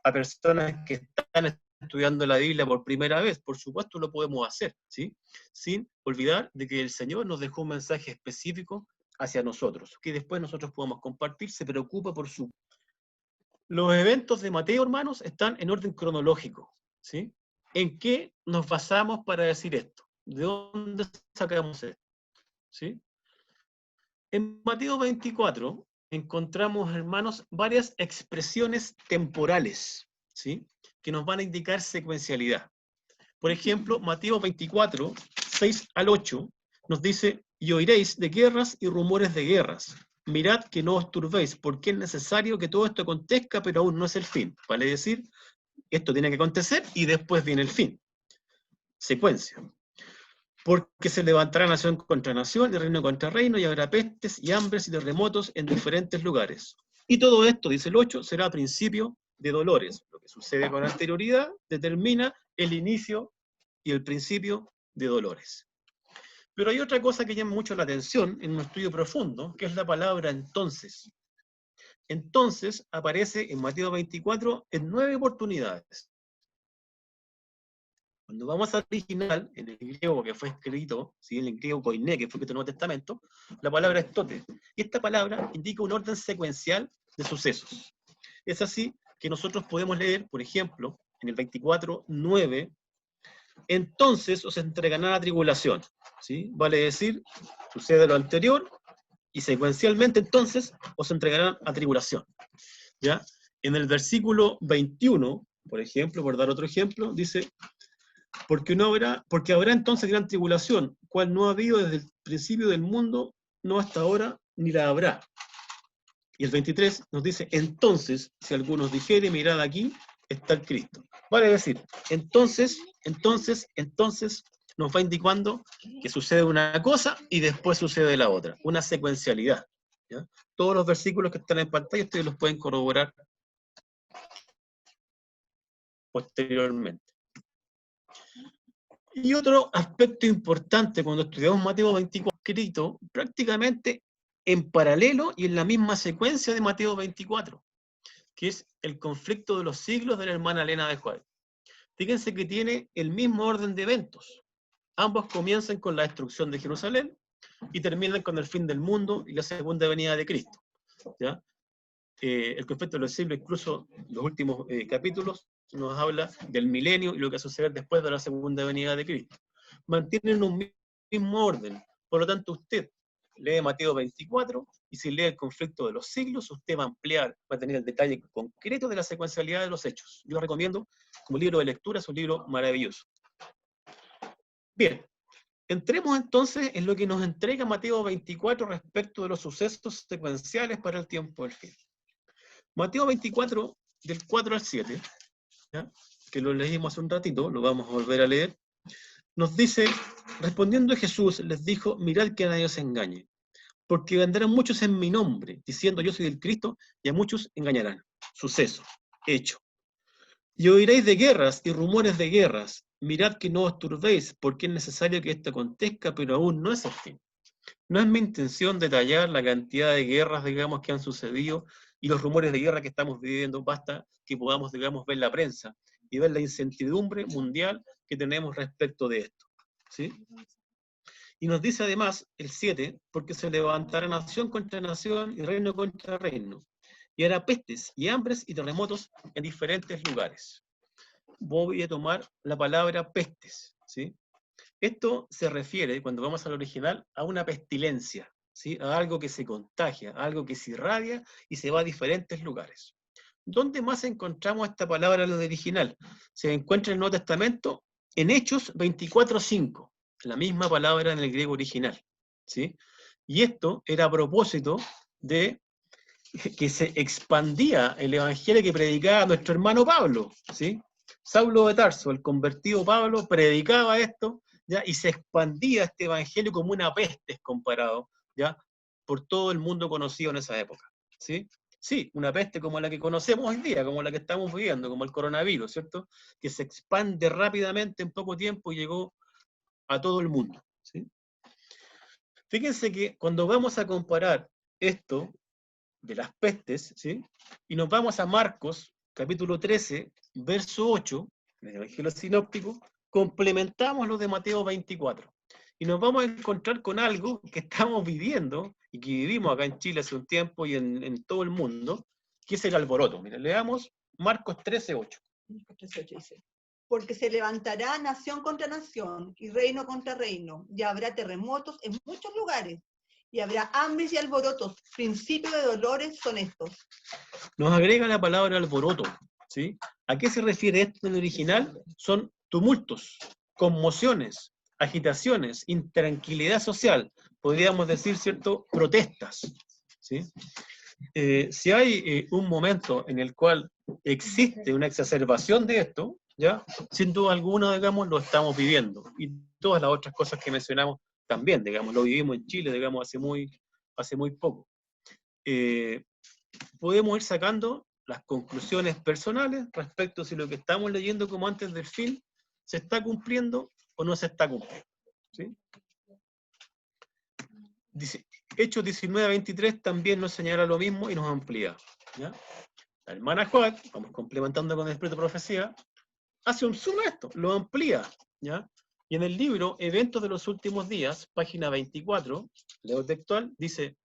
a personas que están estudiando la Biblia por primera vez. Por supuesto lo podemos hacer, ¿sí? Sin olvidar de que el Señor nos dejó un mensaje específico hacia nosotros, que después nosotros podamos compartir, se preocupa por su... Los eventos de Mateo, hermanos, están en orden cronológico, ¿sí? ¿En qué nos basamos para decir esto? ¿De dónde sacamos esto? ¿Sí? En Mateo 24 encontramos, hermanos, varias expresiones temporales, ¿sí? Que nos van a indicar secuencialidad. Por ejemplo, Mateo 24, 6 al 8, nos dice, y oiréis de guerras y rumores de guerras. Mirad que no os turbéis, porque es necesario que todo esto acontezca, pero aún no es el fin. Vale decir, esto tiene que acontecer y después viene el fin. Secuencia. Porque se levantará nación contra nación y reino contra reino, y habrá pestes y hambres y terremotos en diferentes lugares. Y todo esto, dice el 8, será principio de dolores. Lo que sucede con anterioridad determina el inicio y el principio de dolores. Pero hay otra cosa que llama mucho la atención en un estudio profundo, que es la palabra entonces. Entonces aparece en Mateo 24 en 9 oportunidades. Cuando vamos al original, en el griego que fue escrito, ¿sí? En el griego koiné, que fue escrito en el Nuevo Testamento, la palabra es tote. Y esta palabra indica un orden secuencial de sucesos. Es así que nosotros podemos leer, por ejemplo, en el 24, 9, entonces os entregarán a la tribulación. ¿Sí? Vale decir, sucede lo anterior, y secuencialmente entonces os entregarán a tribulación. ¿Ya? En el versículo 21, por ejemplo, por dar otro ejemplo, dice, porque habrá entonces gran tribulación, cual no ha habido desde el principio del mundo, no hasta ahora, ni la habrá. Y el 23 nos dice, entonces, si algunos dijere, mirad aquí, está el Cristo. Vale decir, entonces, nos va indicando que sucede una cosa y después sucede la otra. Una secuencialidad. ¿Ya? Todos los versículos que están en pantalla, ustedes los pueden corroborar posteriormente. Y otro aspecto importante cuando estudiamos Mateo 24, escrito prácticamente en paralelo y en la misma secuencia de Mateo 24, que es el conflicto de los siglos de la hermana Elena de White. Fíjense que tiene el mismo orden de eventos. Ambos comienzan con la destrucción de Jerusalén y terminan con el fin del mundo y la segunda venida de Cristo. ¿Ya? El conflicto de los siglos, incluso los últimos capítulos, nos habla del milenio y lo que va a suceder después de la segunda venida de Cristo. Mantienen un mismo orden, Por lo tanto, usted lee Mateo 24, y si lee el conflicto de los siglos, usted va a ampliar, va a tener el detalle concreto de la secuencialidad de los hechos. Yo lo recomiendo como libro de lectura, es un libro maravilloso. Bien, entremos entonces en lo que nos entrega Mateo 24 respecto de los sucesos secuenciales para el tiempo del fin. Mateo 24, del 4 al 7, ¿ya?, que lo leímos hace un ratito, lo vamos a volver a leer, nos dice: respondiendo Jesús les dijo, mirad que a nadie os engañe, porque vendrán muchos en mi nombre, diciendo yo soy el Cristo, y a muchos engañarán. Suceso, hecho. Y oiréis de guerras y rumores de guerras. Mirad que no os turbéis, porque es necesario que esto acontezca, pero aún no es el fin. No es mi intención detallar la cantidad de guerras, digamos, que han sucedido y los rumores de guerra que estamos viviendo. Basta que podamos, digamos, ver la prensa y ver la incertidumbre mundial que tenemos respecto de esto, ¿sí? Y nos dice además el 7, porque se levantará nación contra nación y reino contra reino, y hará pestes y hambres y terremotos en diferentes lugares. Voy a tomar la palabra pestes, ¿sí? Esto se refiere, cuando vamos al original, a una pestilencia, ¿sí?, a algo que se contagia, a algo que se irradia y se va a diferentes lugares. ¿Dónde más encontramos esta palabra en el original? Se encuentra en el Nuevo Testamento, en Hechos 24:5, la misma palabra en el griego original, ¿sí? Y esto era a propósito de que se expandía el evangelio que predicaba nuestro hermano Pablo, ¿sí? Saulo de Tarso, el convertido Pablo, predicaba esto, ¿ya?, y se expandía este evangelio como una peste comparado, ¿ya?, por todo el mundo conocido en esa época, ¿sí? Sí, una peste como la que conocemos hoy día, como la que estamos viviendo, como el coronavirus, ¿cierto?, que se expande rápidamente en poco tiempo y llegó a todo el mundo, ¿sí? Fíjense que cuando vamos a comparar esto de las pestes, ¿sí?, y nos vamos a Marcos, capítulo 13, verso 8, del Evangelio Sinóptico, complementamos lo de Mateo 24. Y nos vamos a encontrar con algo que estamos viviendo, y que vivimos acá en Chile hace un tiempo y en todo el mundo, que es el alboroto. Miren, leamos Marcos 13:8. Marcos 13:8 dice: porque se levantará nación contra nación y reino contra reino, y habrá terremotos en muchos lugares, y habrá hambres y alborotos. Principio de dolores son estos. Nos agrega la palabra alboroto, ¿sí? ¿A qué se refiere esto en el original? Son tumultos, conmociones, agitaciones, intranquilidad social, podríamos decir, ¿cierto?, protestas, ¿sí? Si hay un momento en el cual existe una exacerbación de esto, ¿ya?, sin duda alguna, digamos, lo estamos viviendo. Y todas las otras cosas que mencionamos también, digamos, lo vivimos en Chile, digamos, hace muy poco. Podemos ir sacando las conclusiones personales respecto a si lo que estamos leyendo como antes del fin se está cumpliendo o no se está cumpliendo, ¿sí? Dice, Hechos 19:23 también nos señala lo mismo y nos amplía, ¿ya? La hermana Joab, vamos complementando con el espíritu de profecía, hace un zoom a esto, lo amplía, ¿ya? Y en el libro Eventos de los Últimos Días, página 24, leo textual, dice: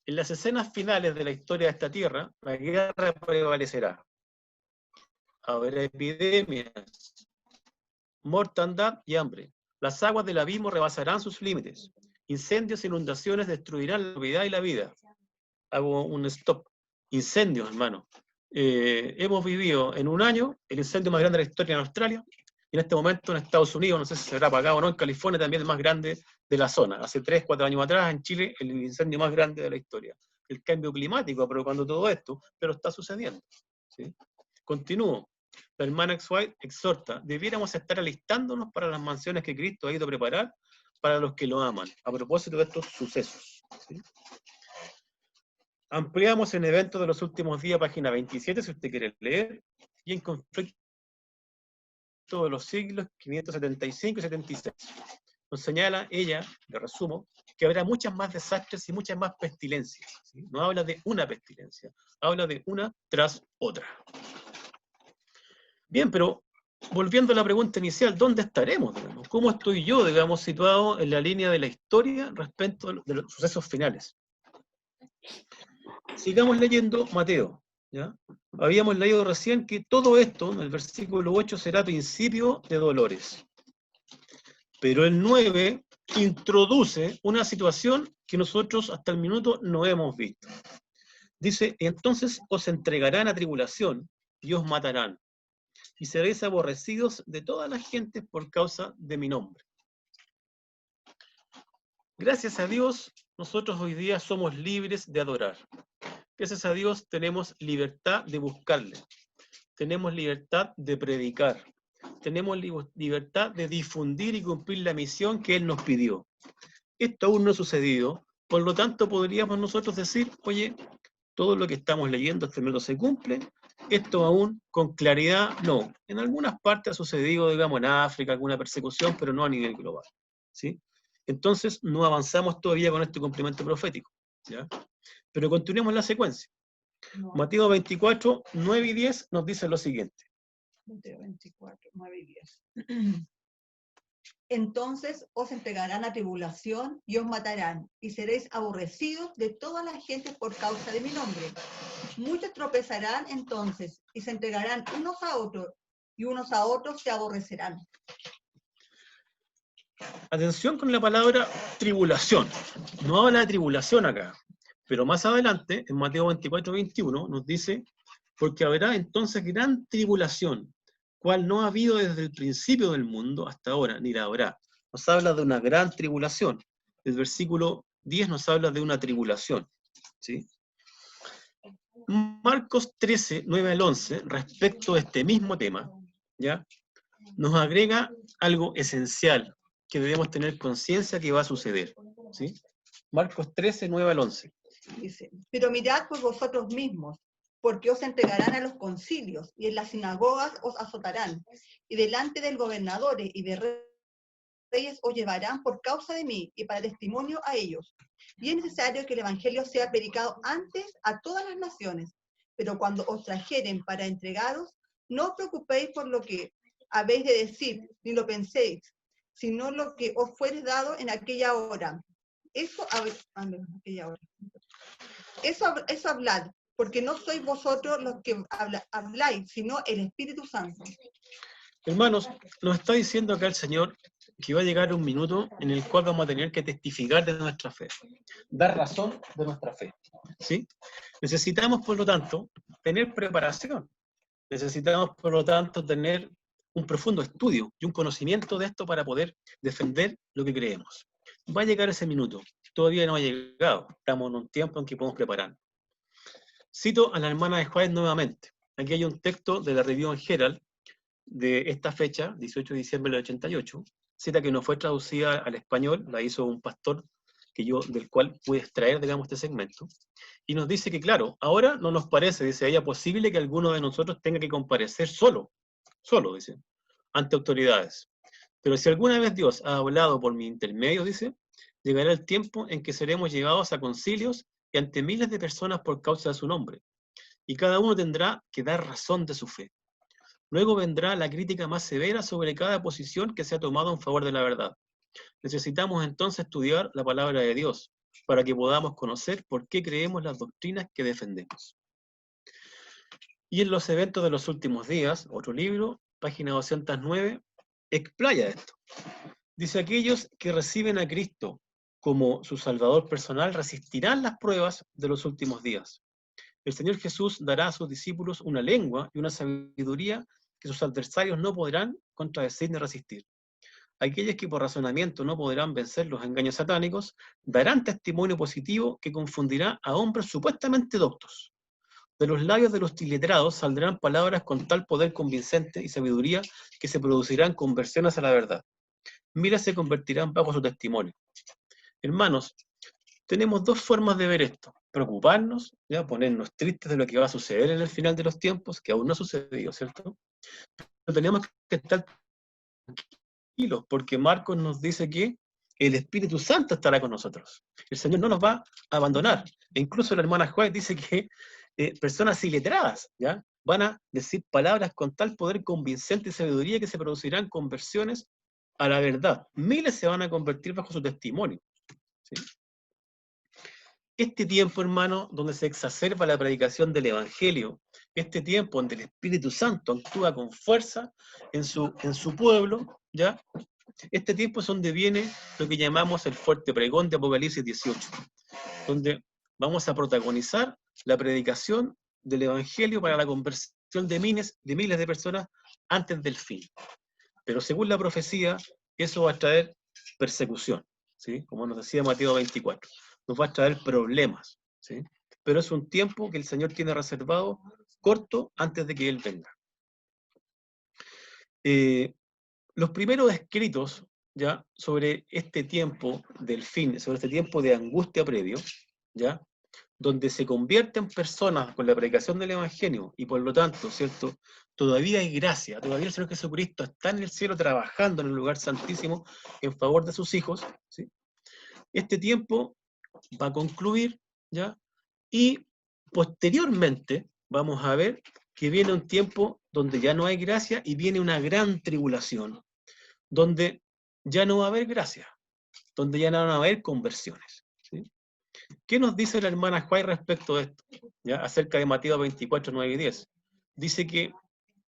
en las escenas finales de la historia de esta tierra, la guerra prevalecerá. Habrá epidemias, mortandad y hambre. Las aguas del abismo rebasarán sus límites. Incendios e inundaciones destruirán la propiedad y la vida. Hago un stop. Incendios, hermano. Hemos vivido en un año el incendio más grande de la historia en Australia, y en este momento en Estados Unidos, no sé si se habrá apagado o no, en California también el más grande de la zona. Hace 3, 4 años atrás, en Chile, el incendio más grande de la historia. El cambio climático provocando todo esto, pero está sucediendo, ¿sí? Continúo. La hermana White exhorta: debiéramos estar alistándonos para las mansiones que Cristo ha ido a preparar para los que lo aman, a propósito de estos sucesos, ¿sí? Ampliamos en Eventos de los Últimos Días, página 27, si usted quiere leer, y en Conflicto de los siglos 575 y 76. Nos señala ella, de resumo, que habrá muchas más desastres y muchas más pestilencias, ¿sí? No habla de una pestilencia, habla de una tras otra. Bien, pero volviendo a la pregunta inicial, ¿dónde estaremos, digamos? ¿Cómo estoy yo, digamos, situado en la línea de la historia respecto de los sucesos finales? Sigamos leyendo Mateo, ¿ya? Habíamos leído recién que todo esto, en el versículo 8, será principio de dolores. Pero el 9 introduce una situación que nosotros hasta el minuto no hemos visto. Dice, entonces os entregarán a tribulación y os matarán, y seréis aborrecidos de todas las gentes por causa de mi nombre. Gracias a Dios, nosotros hoy día somos libres de adorar. Gracias a Dios tenemos libertad de buscarle. Tenemos libertad de predicar. Tenemos libertad de difundir y cumplir la misión que Él nos pidió. Esto aún no ha sucedido, por lo tanto podríamos nosotros decir, oye, todo lo que estamos leyendo este minuto se cumple, esto aún con claridad no. En algunas partes ha sucedido, digamos, en África, alguna persecución, pero no a nivel global, ¿sí? Entonces no avanzamos todavía con este cumplimiento profético, ¿ya? Pero continuemos la secuencia. Mateo 24, 9 y 10 nos dice lo siguiente. Mateo 24, 9 y 10. Entonces os entregarán a tribulación y os matarán, y seréis aborrecidos de todas las gentes por causa de mi nombre. Muchos tropezarán entonces, y se entregarán unos a otros, y unos a otros se aborrecerán. Atención con la palabra tribulación. No habla de tribulación acá, pero más adelante, en Mateo 24, 21, nos dice, porque habrá entonces gran tribulación, cual no ha habido desde el principio del mundo hasta ahora, ni la habrá. Nos habla de una gran tribulación. El versículo 10 nos habla de una tribulación, ¿sí? Marcos 13, 9 al 11, respecto a este mismo tema, ¿ya? Nos agrega algo esencial que debemos tener conciencia que va a suceder, ¿sí? Marcos 13, 9 al 11. Dice, pero mirad por vosotros mismos, porque os entregarán a los concilios, y en las sinagogas os azotarán, y delante del gobernadores y de reyes os llevarán por causa de mí, y para testimonio a ellos. Y es necesario que el evangelio sea predicado antes a todas las naciones, pero cuando os trajeren para entregaros, no os preocupéis por lo que habéis de decir, ni lo penséis, sino lo que os fuere dado en aquella hora. Eso hablad, porque no sois vosotros los que habláis, sino el Espíritu Santo. Hermanos, nos está diciendo acá el Señor que va a llegar un minuto en el cual vamos a tener que testificar de nuestra fe, dar razón de nuestra fe, ¿sí? Necesitamos, por lo tanto, tener preparación. Necesitamos, por lo tanto, tener un profundo estudio y un conocimiento de esto para poder defender lo que creemos. Va a llegar ese minuto. Todavía no ha llegado. Estamos en un tiempo en que podemos prepararnos. Cito a la hermana de Juárez nuevamente. Aquí hay un texto de la Review and Herald de esta fecha, 18 de diciembre del 88, cita que no fue traducida al español, la hizo un pastor del cual pude extraer, digamos, este segmento, y nos dice que, claro, ahora no nos parece, dice ella, posible que alguno de nosotros tenga que comparecer solo, dice, ante autoridades. Pero si alguna vez Dios ha hablado por mi intermedio, dice, llegará el tiempo en que seremos llevados a concilios y ante miles de personas por causa de su nombre, y cada uno tendrá que dar razón de su fe. Luego vendrá la crítica más severa sobre cada posición que se ha tomado en favor de la verdad. Necesitamos entonces estudiar la palabra de Dios para que podamos conocer por qué creemos las doctrinas que defendemos. Y en los eventos de los últimos días, otro libro, página 209, explaya esto. Dice, aquellos que reciben a Cristo como su Salvador personal resistirán las pruebas de los últimos días. El Señor Jesús dará a sus discípulos una lengua y una sabiduría que sus adversarios no podrán contradecir ni resistir. Aquellos que por razonamiento no podrán vencer los engaños satánicos, darán testimonio positivo que confundirá a hombres supuestamente doctos. De los labios de los iletrados saldrán palabras con tal poder convincente y sabiduría que se producirán conversiones a la verdad. Miles se convertirán bajo su testimonio. Hermanos, tenemos dos formas de ver esto. Preocuparnos, ¿ya? Ponernos tristes de lo que va a suceder en el final de los tiempos, que aún no ha sucedido, ¿cierto? Pero tenemos que estar tranquilos, porque Marcos nos dice que el Espíritu Santo estará con nosotros. El Señor no nos va a abandonar. E incluso la hermana Juárez dice que personas iletradas, ¿ya? Van a decir palabras con tal poder convincente y sabiduría que se producirán conversiones a la verdad. Miles se van a convertir bajo su testimonio, ¿sí? Este tiempo, hermano, donde se exacerba la predicación del Evangelio, este tiempo donde el Espíritu Santo actúa con fuerza en su pueblo, ¿ya? Este tiempo es donde viene lo que llamamos el fuerte pregón de Apocalipsis 18, donde vamos a protagonizar la predicación del Evangelio para la conversión de miles de personas antes del fin. Pero según la profecía, eso va a traer persecución, ¿sí? Como nos decía Mateo 24, nos va a traer problemas, ¿sí? Pero es un tiempo que el Señor tiene reservado corto antes de que Él venga. Los primeros escritos ya sobre este tiempo del fin, sobre este tiempo de angustia previo, ya, donde se convierten personas con la predicación del Evangelio y por lo tanto, ¿cierto? Todavía hay gracia, todavía el Señor Jesucristo está en el cielo trabajando en el lugar santísimo en favor de sus hijos, ¿sí? Este tiempo va a concluir, ¿ya? Y posteriormente vamos a ver que viene un tiempo donde ya no hay gracia y viene una gran tribulación, donde ya no va a haber gracia, donde ya no van a haber conversiones, ¿sí? ¿Qué nos dice la hermana Juárez respecto de esto? ¿Ya? Acerca de Mateo 24, 9 y 10. Dice que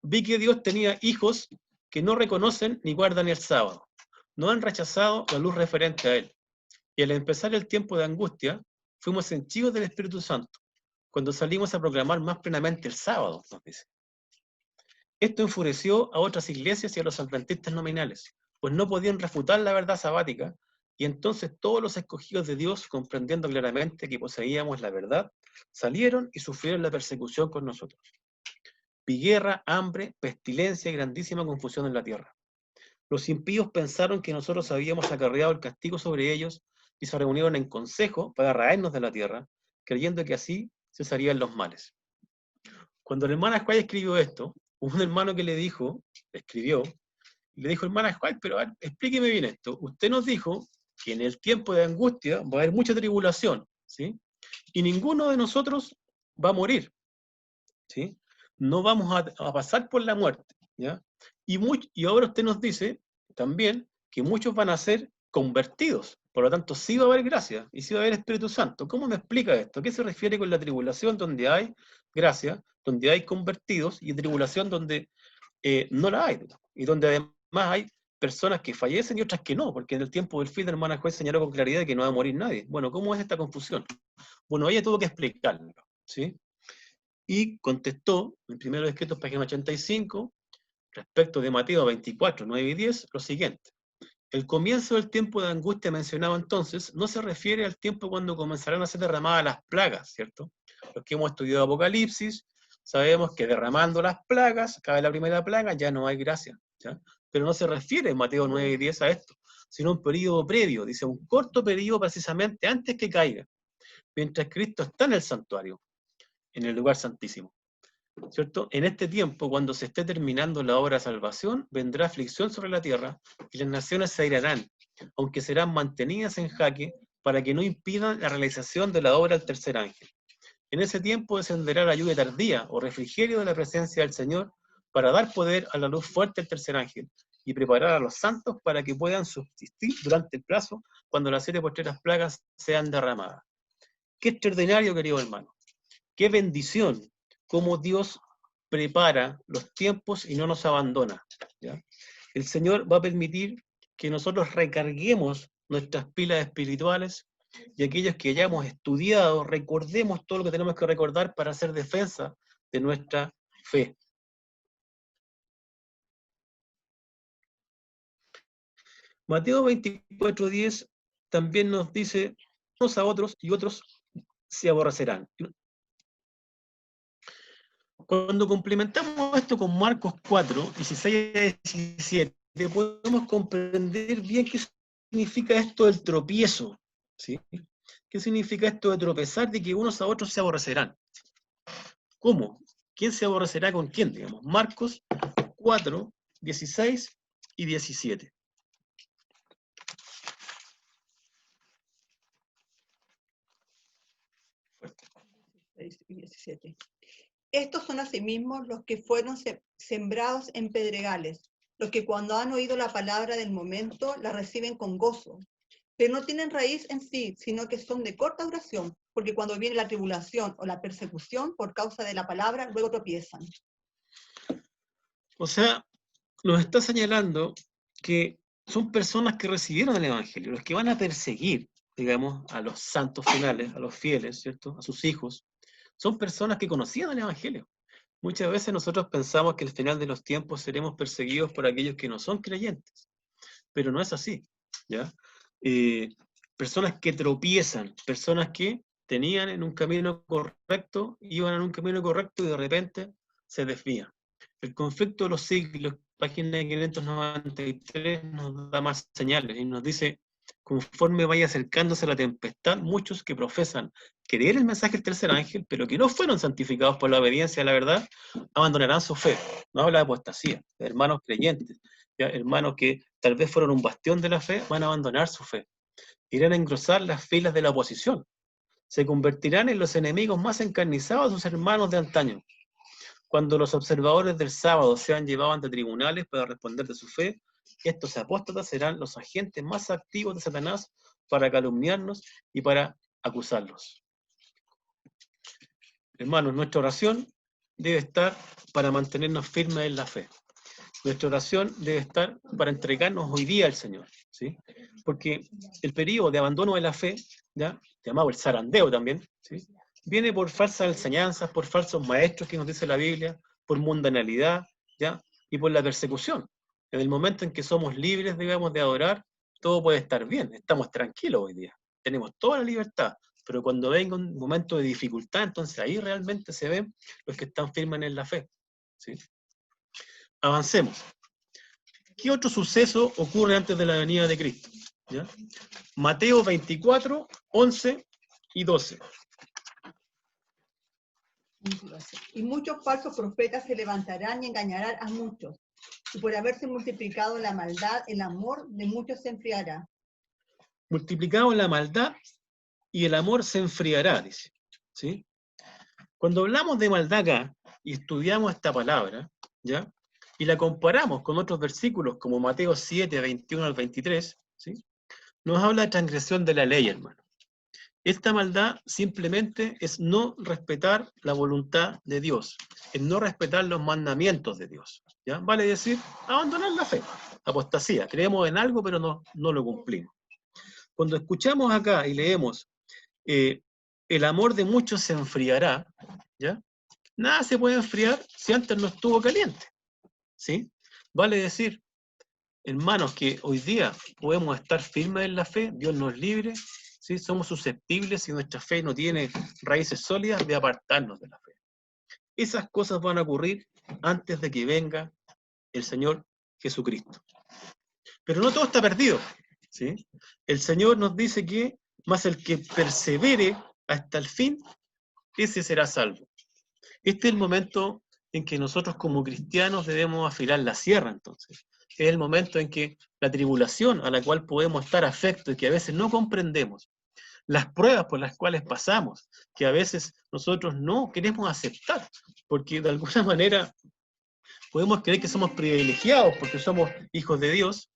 vi que Dios tenía hijos que no reconocen ni guardan el sábado. No han rechazado la luz referente a Él. Y al empezar el tiempo de angustia, fuimos henchidos del Espíritu Santo, cuando salimos a proclamar más plenamente el sábado, nos dice. Esto enfureció a otras iglesias y a los adventistas nominales, pues no podían refutar la verdad sabática, y entonces todos los escogidos de Dios, comprendiendo claramente que poseíamos la verdad, salieron y sufrieron la persecución con nosotros. Vi guerra, hambre, pestilencia y grandísima confusión en la tierra. Los impíos pensaron que nosotros habíamos acarreado el castigo sobre ellos y se reunieron en consejo para raernos de la tierra, creyendo que así cesarían los males. Cuando la hermana Juárez escribió esto, hubo un hermano que le dijo, hermana Juárez, pero a ver, explíqueme bien esto. Usted nos dijo que en el tiempo de angustia va a haber mucha tribulación, ¿sí? Y ninguno de nosotros va a morir, ¿sí? No vamos a pasar por la muerte, ¿ya? Y ahora usted nos dice también que muchos van a ser convertidos, por lo tanto sí va a haber gracia y sí va a haber Espíritu Santo. ¿Cómo me explica esto? ¿A qué se refiere con la tribulación donde hay gracia, donde hay convertidos, y tribulación donde no la hay, y donde además hay personas que fallecen y otras que no, porque en el tiempo del fin, la hermana Juez señaló con claridad que no va a morir nadie? Bueno, ¿cómo es esta confusión? Bueno, ella tuvo que explicarlo, ¿sí? Y contestó, en Primeros Escritos, página 85, respecto de Mateo 24, 9 y 10, lo siguiente. El comienzo del tiempo de angustia mencionado entonces no se refiere al tiempo cuando comenzarán a ser derramadas las plagas, ¿cierto? Los que hemos estudiado Apocalipsis, sabemos que derramando las plagas, cae la primera plaga, ya no hay gracia, ¿ya? Pero no se refiere en Mateo 9 y 10 a esto, sino un periodo previo, dice, un corto periodo precisamente antes que caiga, mientras Cristo está en el santuario, en el lugar santísimo, ¿cierto? En este tiempo, cuando se esté terminando la obra de salvación, vendrá aflicción sobre la tierra y las naciones se airarán, aunque serán mantenidas en jaque para que no impidan la realización de la obra del tercer ángel. En ese tiempo descenderá la lluvia tardía o refrigerio de la presencia del Señor para dar poder a la luz fuerte del tercer ángel y preparar a los santos para que puedan subsistir durante el plazo cuando las 7 postreras plagas sean derramadas. Qué extraordinario, querido hermano. Qué bendición, cómo Dios prepara los tiempos y no nos abandona, ¿ya? El Señor va a permitir que nosotros recarguemos nuestras pilas espirituales y aquellos que hayamos estudiado, recordemos todo lo que tenemos que recordar para hacer defensa de nuestra fe. Mateo 24:10 también nos dice, unos a otros y otros se aborrecerán. Cuando complementamos esto con Marcos 4, 16 a 17, podemos comprender bien qué significa esto del tropiezo, ¿sí? ¿Qué significa esto de tropezar, de que unos a otros se aborrecerán? ¿Cómo? ¿Quién se aborrecerá con quién, digamos? Marcos 4, 16 y 17. Y 17. Estos son asimismo los que fueron sembrados en pedregales, los que cuando han oído la palabra del momento la reciben con gozo, pero no tienen raíz en sí, sino que son de corta duración, porque cuando viene la tribulación o la persecución por causa de la palabra, luego tropiezan. O sea, nos está señalando que son personas que recibieron el Evangelio, los que van a perseguir, digamos, a los santos finales, a los fieles, ¿cierto? A sus hijos, son personas que conocían el Evangelio. Muchas veces nosotros pensamos que al final de los tiempos seremos perseguidos por aquellos que no son creyentes, pero no es así, ¿ya? Personas que tropiezan, personas que tenían en un camino correcto, iban en un camino correcto y de repente se desvían. El conflicto de los siglos, página 593, nos da más señales y nos dice, conforme vaya acercándose la tempestad, muchos que profesan creer el mensaje del tercer ángel, pero que no fueron santificados por la obediencia a la verdad, abandonarán su fe. No habla de apostasía, de hermanos creyentes, ¿ya? Hermanos que tal vez fueron un bastión de la fe, van a abandonar su fe. Irán a engrosar las filas de la oposición. Se convertirán en los enemigos más encarnizados de sus hermanos de antaño. Cuando los observadores del sábado sean llevados ante tribunales para responder de su fe, estos apóstatas serán los agentes más activos de Satanás para calumniarnos y para acusarlos. Hermanos, nuestra oración debe estar para mantenernos firmes en la fe. Nuestra oración debe estar para entregarnos hoy día al Señor, ¿sí? Porque el periodo de abandono de la fe, ¿ya? Llamado el zarandeo también, ¿sí? Viene por falsas enseñanzas, por falsos maestros que nos dice la Biblia, por mundanalidad, ¿ya? Y por la persecución. En el momento en que somos libres, digamos, de adorar, todo puede estar bien, estamos tranquilos hoy día, tenemos toda la libertad, pero cuando venga un momento de dificultad, entonces ahí realmente se ven los que están firmes en la fe, ¿sí? Avancemos. ¿Qué otro suceso ocurre antes de la venida de Cristo? ¿Ya? Mateo 24, 11 y 12. Y muchos falsos profetas se levantarán y engañarán a muchos. Y por haberse multiplicado la maldad, el amor de muchos se enfriará. Multiplicado la maldad y el amor se enfriará, dice, ¿sí? Cuando hablamos de maldad acá y estudiamos esta palabra, ¿ya? Y la comparamos con otros versículos como Mateo 7, 21 al 23, ¿sí? Nos habla de transgresión de la ley, hermano. Esta maldad simplemente es no respetar la voluntad de Dios, es no respetar los mandamientos de Dios, ¿ya? Vale decir, abandonar la fe, apostasía, creemos en algo pero no lo cumplimos. Cuando escuchamos acá y leemos, el amor de muchos se enfriará, ¿ya? Nada se puede enfriar si antes no estuvo caliente, ¿sí? Vale decir, hermanos, que hoy día podemos estar firmes en la fe, Dios nos libre, ¿sí? Somos susceptibles, si nuestra fe no tiene raíces sólidas, de apartarnos de la fe. Esas cosas van a ocurrir antes de que venga el Señor Jesucristo. Pero no todo está perdido, ¿sí? El Señor nos dice que más el que persevere hasta el fin, ese será salvo. Este es el momento en que nosotros como cristianos debemos afilar la sierra, entonces. Es el momento en que la tribulación a la cual podemos estar afectos y que a veces no comprendemos, las pruebas por las cuales pasamos, que a veces nosotros no queremos aceptar, porque de alguna manera podemos creer que somos privilegiados porque somos hijos de Dios,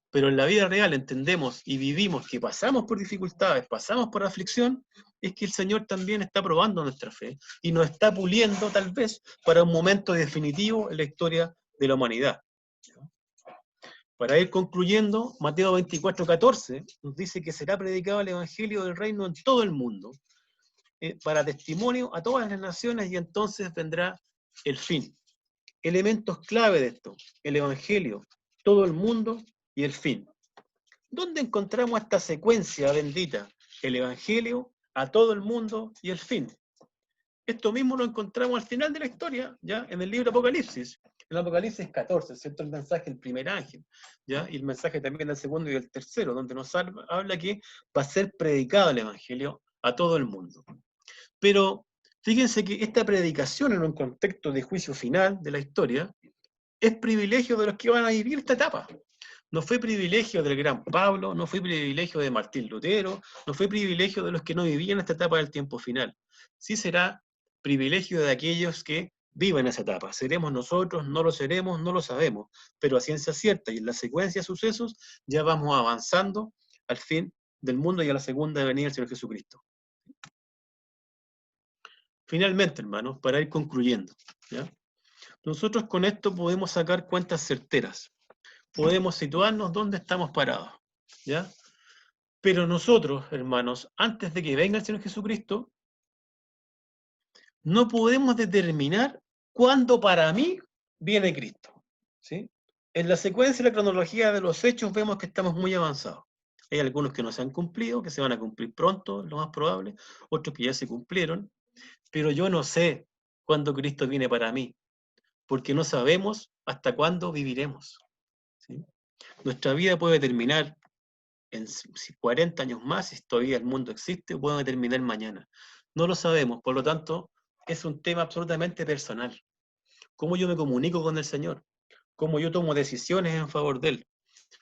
pero en la vida real entendemos y vivimos que pasamos por dificultades, pasamos por aflicción, es que el Señor también está probando nuestra fe y nos está puliendo tal vez para un momento definitivo en la historia de la humanidad. Para ir concluyendo, Mateo 24, 14 nos dice que será predicado el Evangelio del Reino en todo el mundo, para testimonio a todas las naciones, y entonces vendrá el fin. Elementos clave de esto: el Evangelio, todo el mundo y el fin. ¿Dónde encontramos esta secuencia bendita? El Evangelio, a todo el mundo y el fin. Esto mismo lo encontramos al final de la historia, ¿ya? En el libro Apocalipsis. En Apocalipsis 14, ¿cierto? El mensaje del primer ángel, ¿ya? Y el mensaje también del segundo y del tercero, donde nos habla que va a ser predicado el Evangelio a todo el mundo. Pero fíjense que esta predicación en un contexto de juicio final de la historia es privilegio de los que van a vivir esta etapa. No fue privilegio del gran Pablo, no fue privilegio de Martín Lutero, no fue privilegio de los que no vivían esta etapa del tiempo final. Sí será privilegio de aquellos que viven esa etapa. ¿Seremos nosotros? ¿No lo seremos? No lo sabemos. Pero a ciencia cierta y en la secuencia de sucesos ya vamos avanzando al fin del mundo y a la segunda venida del Señor Jesucristo. Finalmente, hermanos, para ir concluyendo, ¿ya? Nosotros con esto podemos sacar cuentas certeras. podemos situarnos dónde estamos parados, ¿ya? Pero nosotros, hermanos, antes de que venga el Señor Jesucristo, no podemos determinar cuándo para mí viene Cristo, ¿sí? En la secuencia y la cronología de los hechos vemos que estamos muy avanzados. Hay algunos que no se han cumplido, que se van a cumplir pronto, lo más probable, otros que ya se cumplieron, pero yo no sé cuándo Cristo viene para mí, porque no sabemos hasta cuándo viviremos, ¿sí? Nuestra vida puede terminar en 40 años más, si todavía el mundo existe, o puede terminar mañana. No lo sabemos, por lo tanto, es un tema absolutamente personal. ¿Cómo yo me comunico con el Señor? ¿Cómo yo tomo decisiones en favor de Él?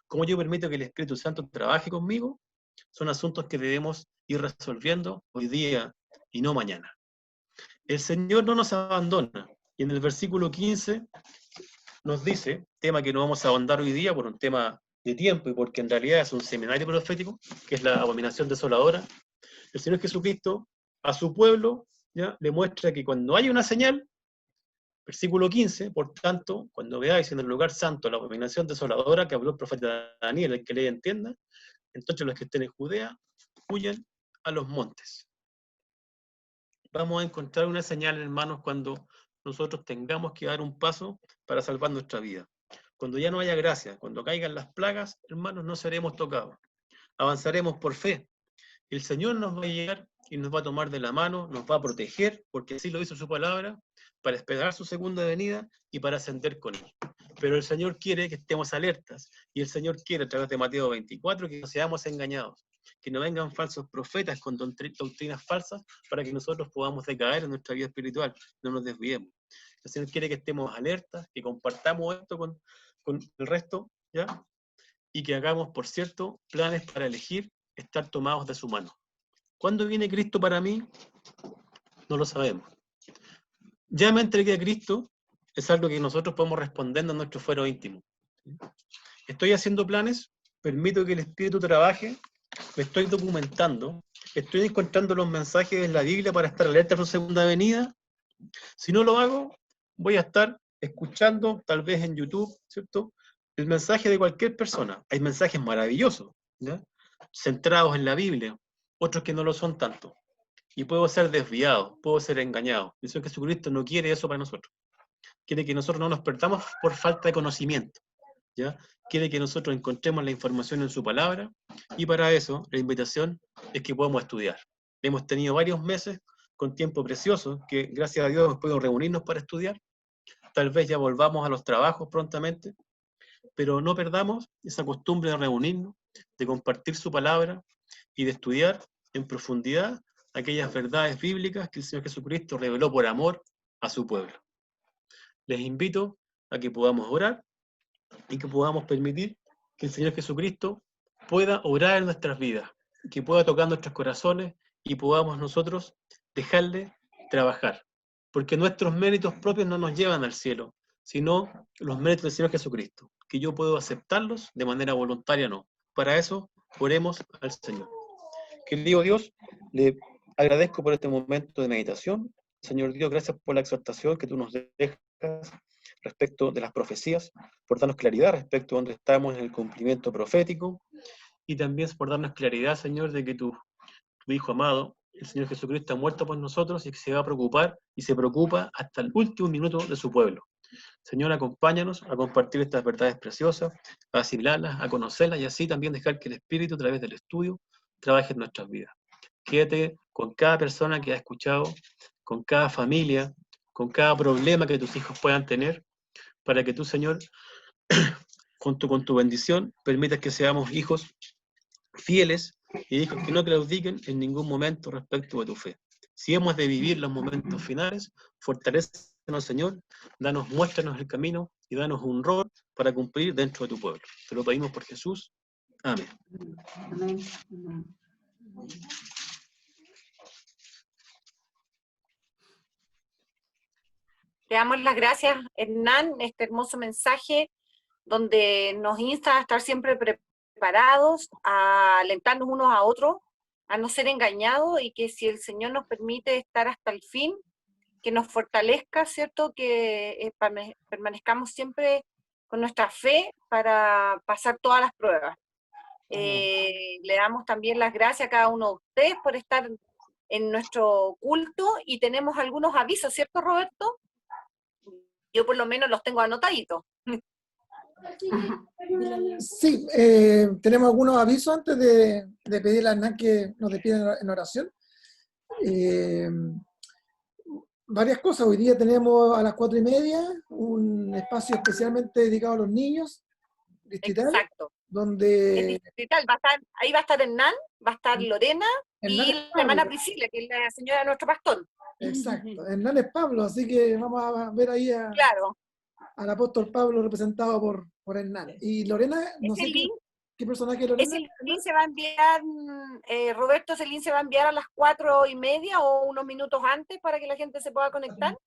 ¿Cómo yo permito que el Espíritu Santo trabaje conmigo? Son asuntos que debemos ir resolviendo hoy día y no mañana. El Señor no nos abandona. Y en el versículo 15 nos dice, tema que no vamos a ahondar hoy día por un tema de tiempo y porque en realidad es un seminario profético, que es la abominación desoladora. El Señor Jesucristo a su pueblo ya le muestra que cuando hay una señal, versículo 15, por tanto, cuando veáis en el lugar santo la abominación desoladora que habló el profeta Daniel, el que le entienda, entonces los que estén en Judea huyan a los montes. Vamos a encontrar una señal, hermanos, cuando nosotros tengamos que dar un paso para salvar nuestra vida. Cuando ya no haya gracia, cuando caigan las plagas, hermanos, no seremos tocados. Avanzaremos por fe. El Señor nos va a llegar y nos va a tomar de la mano, nos va a proteger, porque así lo hizo su palabra, para esperar su segunda venida y para ascender con Él. Pero el Señor quiere que estemos alertas, y el Señor quiere, a través de Mateo 24, que no seamos engañados, que no vengan falsos profetas con doctrinas falsas para que nosotros podamos decaer en nuestra vida espiritual, no nos desviemos. El Señor quiere que estemos alertas, que compartamos esto con el resto, ¿ya? Y que hagamos, por cierto, planes para elegir estar tomados de su mano. ¿Cuándo viene Cristo para mí? No lo sabemos. Ya me entregué a Cristo, es algo que nosotros podemos responder en nuestro fuero íntimo. Estoy haciendo planes, permito que el Espíritu trabaje, me estoy documentando, estoy encontrando los mensajes en la Biblia para estar alerta a su segunda venida. Si no lo hago, voy a estar escuchando, tal vez en YouTube, ¿cierto?, el mensaje de cualquier persona. Hay mensajes maravillosos, ¿ya?, centrados en la Biblia, otros que no lo son tanto. Y puedo ser desviado, puedo ser engañado. El Señor Jesucristo no quiere eso para nosotros. Quiere que nosotros no nos perdamos por falta de conocimiento, ¿ya? Quiere que nosotros encontremos la información en su palabra, y para eso la invitación es que podamos estudiar. Hemos tenido varios meses con tiempo precioso, que gracias a Dios hemos podido reunirnos para estudiar. Tal vez ya volvamos a los trabajos prontamente, pero no perdamos esa costumbre de reunirnos, de compartir su palabra y de estudiar en profundidad aquellas verdades bíblicas que el Señor Jesucristo reveló por amor a su pueblo. Les invito a que podamos orar y que podamos permitir que el Señor Jesucristo pueda obrar en nuestras vidas, que pueda tocar nuestros corazones y podamos nosotros dejarle trabajar. Porque nuestros méritos propios no nos llevan al cielo, sino los méritos del Señor Jesucristo, que yo puedo aceptarlos de manera voluntaria, no. Para eso, oremos al Señor. Querido Dios, le agradezco por este momento de meditación. Señor Dios, gracias por la exhortación que tú nos dejas respecto de las profecías, por darnos claridad respecto a dónde estamos en el cumplimiento profético, y también por darnos claridad, Señor, de que tu Hijo amado, el Señor Jesucristo, ha muerto por nosotros y que se va a preocupar y se preocupa hasta el último minuto de su pueblo. Señor, acompáñanos a compartir estas verdades preciosas, a asimilarlas, a conocerlas, y así también dejar que el Espíritu, a través del estudio, trabaje en nuestras vidas. Quédate con cada persona que ha escuchado, con cada familia, con cada problema que tus hijos puedan tener, para que tú, Señor, junto con tu bendición, permitas que seamos hijos fieles y hijos que no claudiquen en ningún momento respecto de tu fe. Si hemos de vivir los momentos finales, fortalécenos, Señor, muéstranos el camino y danos un rol para cumplir dentro de tu pueblo. Te lo pedimos por Jesús. Amén. Amén. Amén. Le damos las gracias, Hernán, este hermoso mensaje donde nos insta a estar siempre preparados, a alentarnos unos a otros, a no ser engañados, y que si el Señor nos permite estar hasta el fin, que nos fortalezca, ¿cierto? Que permanezcamos siempre nuestra fe para pasar todas las pruebas. Le damos también las gracias a cada uno de ustedes por estar en nuestro culto y tenemos algunos avisos, ¿cierto, Roberto? Yo por lo menos los tengo anotaditos. Sí, tenemos algunos avisos antes de pedirle a Hernán que nos despida en oración. Varias cosas. Hoy día tenemos a las 4:30 un espacio especialmente dedicado a los niños, distrital, Exacto. El donde distrital ahí va a estar Hernán, va a estar Lorena Hernán y es la hermana Pablo. Priscila, que es la señora de nuestro pastor. Exacto, Hernán es Pablo, así que vamos a ver ahí Claro. al apóstol Pablo representado por Hernán. Y Lorena, no sé qué personaje es Lorena. Ese link se va a enviar, Roberto, ese link se va a enviar a las 4:30 o unos minutos antes para que la gente se pueda conectar.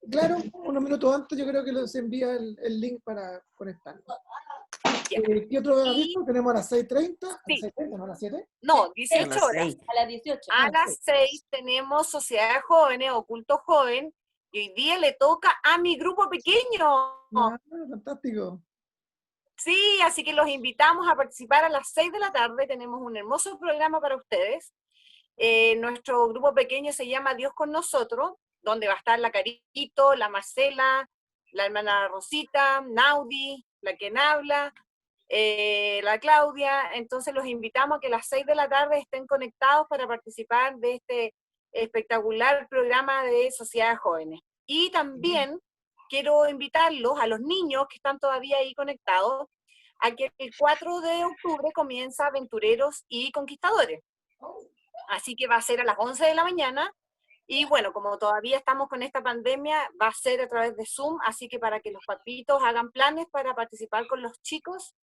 Claro, unos minutos antes yo creo que se envía el link para conectar. ¿Qué otro aviso? Tenemos a las 6:30, a las 6:30, no a las 7. No, 18 horas. A las 18. A las 6 tenemos Sociedad de Jóvenes, Oculto Joven, y hoy día le toca a mi grupo pequeño. Ah, fantástico. Sí, así que los invitamos a participar a las 6 de la tarde. Tenemos un hermoso programa para ustedes. Nuestro grupo pequeño se llama Dios con Nosotros, donde va a estar la Carito, la Marcela, la hermana Rosita, Naudi, la quien habla, la Claudia. Entonces los invitamos a que a las 6 de la tarde estén conectados para participar de este espectacular programa de Sociedad de Jóvenes. Y también quiero invitarlos a los niños que están todavía ahí conectados a que el 4 de octubre comienza Aventureros y Conquistadores. Así que va a ser a las 11 de la mañana. Y bueno, como todavía estamos con esta pandemia, va a ser a través de Zoom, así que para que los papitos hagan planes para participar con los chicos,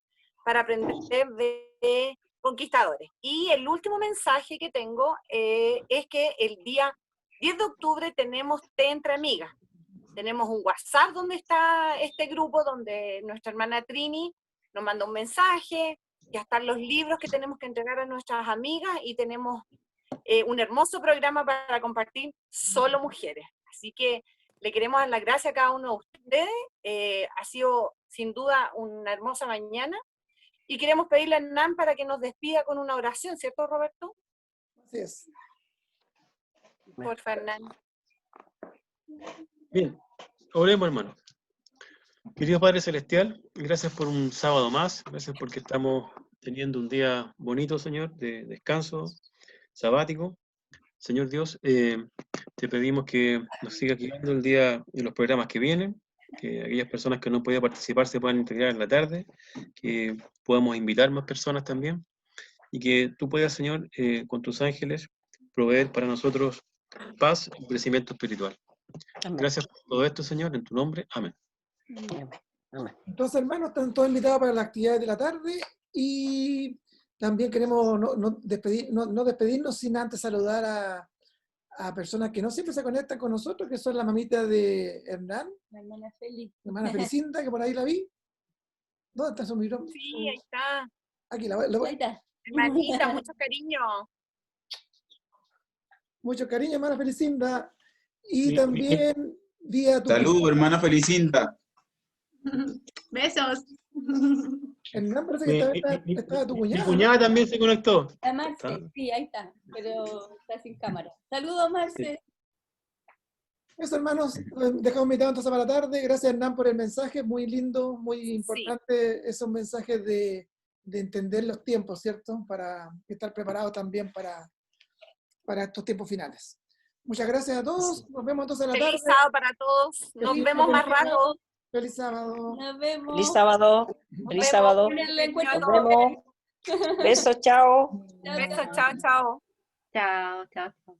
para aprender de conquistadores. Y el último mensaje que tengo es que el día 10 de octubre tenemos Té Entre Amigas. Tenemos un WhatsApp donde está este grupo, donde nuestra hermana Trini nos manda un mensaje, ya están los libros que tenemos que entregar a nuestras amigas y tenemos un hermoso programa para compartir solo mujeres. Así que le queremos dar las gracias a cada uno de ustedes. Ha sido sin duda una hermosa mañana y queremos pedirle a Hernán para que nos despida con una oración, ¿cierto, Roberto? Así es. Por Hernán. Bien, oremos, hermano. Querido Padre Celestial, gracias por un sábado más, gracias porque estamos teniendo un día bonito, Señor, de descanso sabático. Señor Dios, te pedimos que nos sigas guiando el día en los programas que vienen, que aquellas personas que no pueden participar se puedan integrar en la tarde, que podamos invitar más personas también, y que tú puedas, Señor, con tus ángeles, proveer para nosotros paz y crecimiento espiritual. Amén. Gracias por todo esto, Señor, en tu nombre. Amén. Amén. Entonces, hermanos, están todos invitados para las actividades de la tarde y también queremos no despedirnos sin antes saludar a personas que no siempre se conectan con nosotros, que son la mamita de Hernán, La hermana Feli. la hermana Felicinda, que por ahí la vi. ¿Dónde está su micrófono? Sí, ahí está. Aquí, Ahí está. Hermanita, mucho cariño. mucho cariño, hermana Felicinda. Y Sí, también día tu Salud, hermana Felicinda. Besos. Hernán, parece que estaba tu mi cuñada. cuñada también se conectó. La Marce, sí, ahí está, pero está sin cámara. Saludos, Marce. Eso, hermanos, dejamos invitados entonces para la tarde. Gracias, Hernán, por el mensaje. Muy lindo, muy importante esos mensajes de entender los tiempos, ¿cierto? Para estar preparados también para estos tiempos finales. Muchas gracias a todos. Nos vemos entonces a la tarde. Feliz sábado para todos. Nos Feliz vemos más sábado. rato. Feliz sábado. Nos vemos. Feliz sábado. Feliz sábado. En el encuentro. Nos vemos. Besos, chao. Besos, chao, chao. Chao, chao, chao.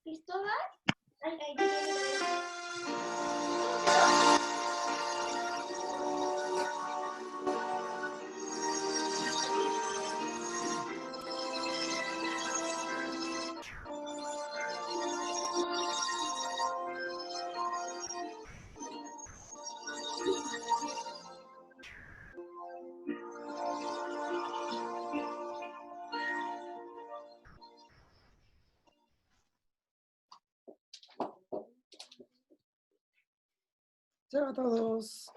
¿Cristóbal? Chao a todos.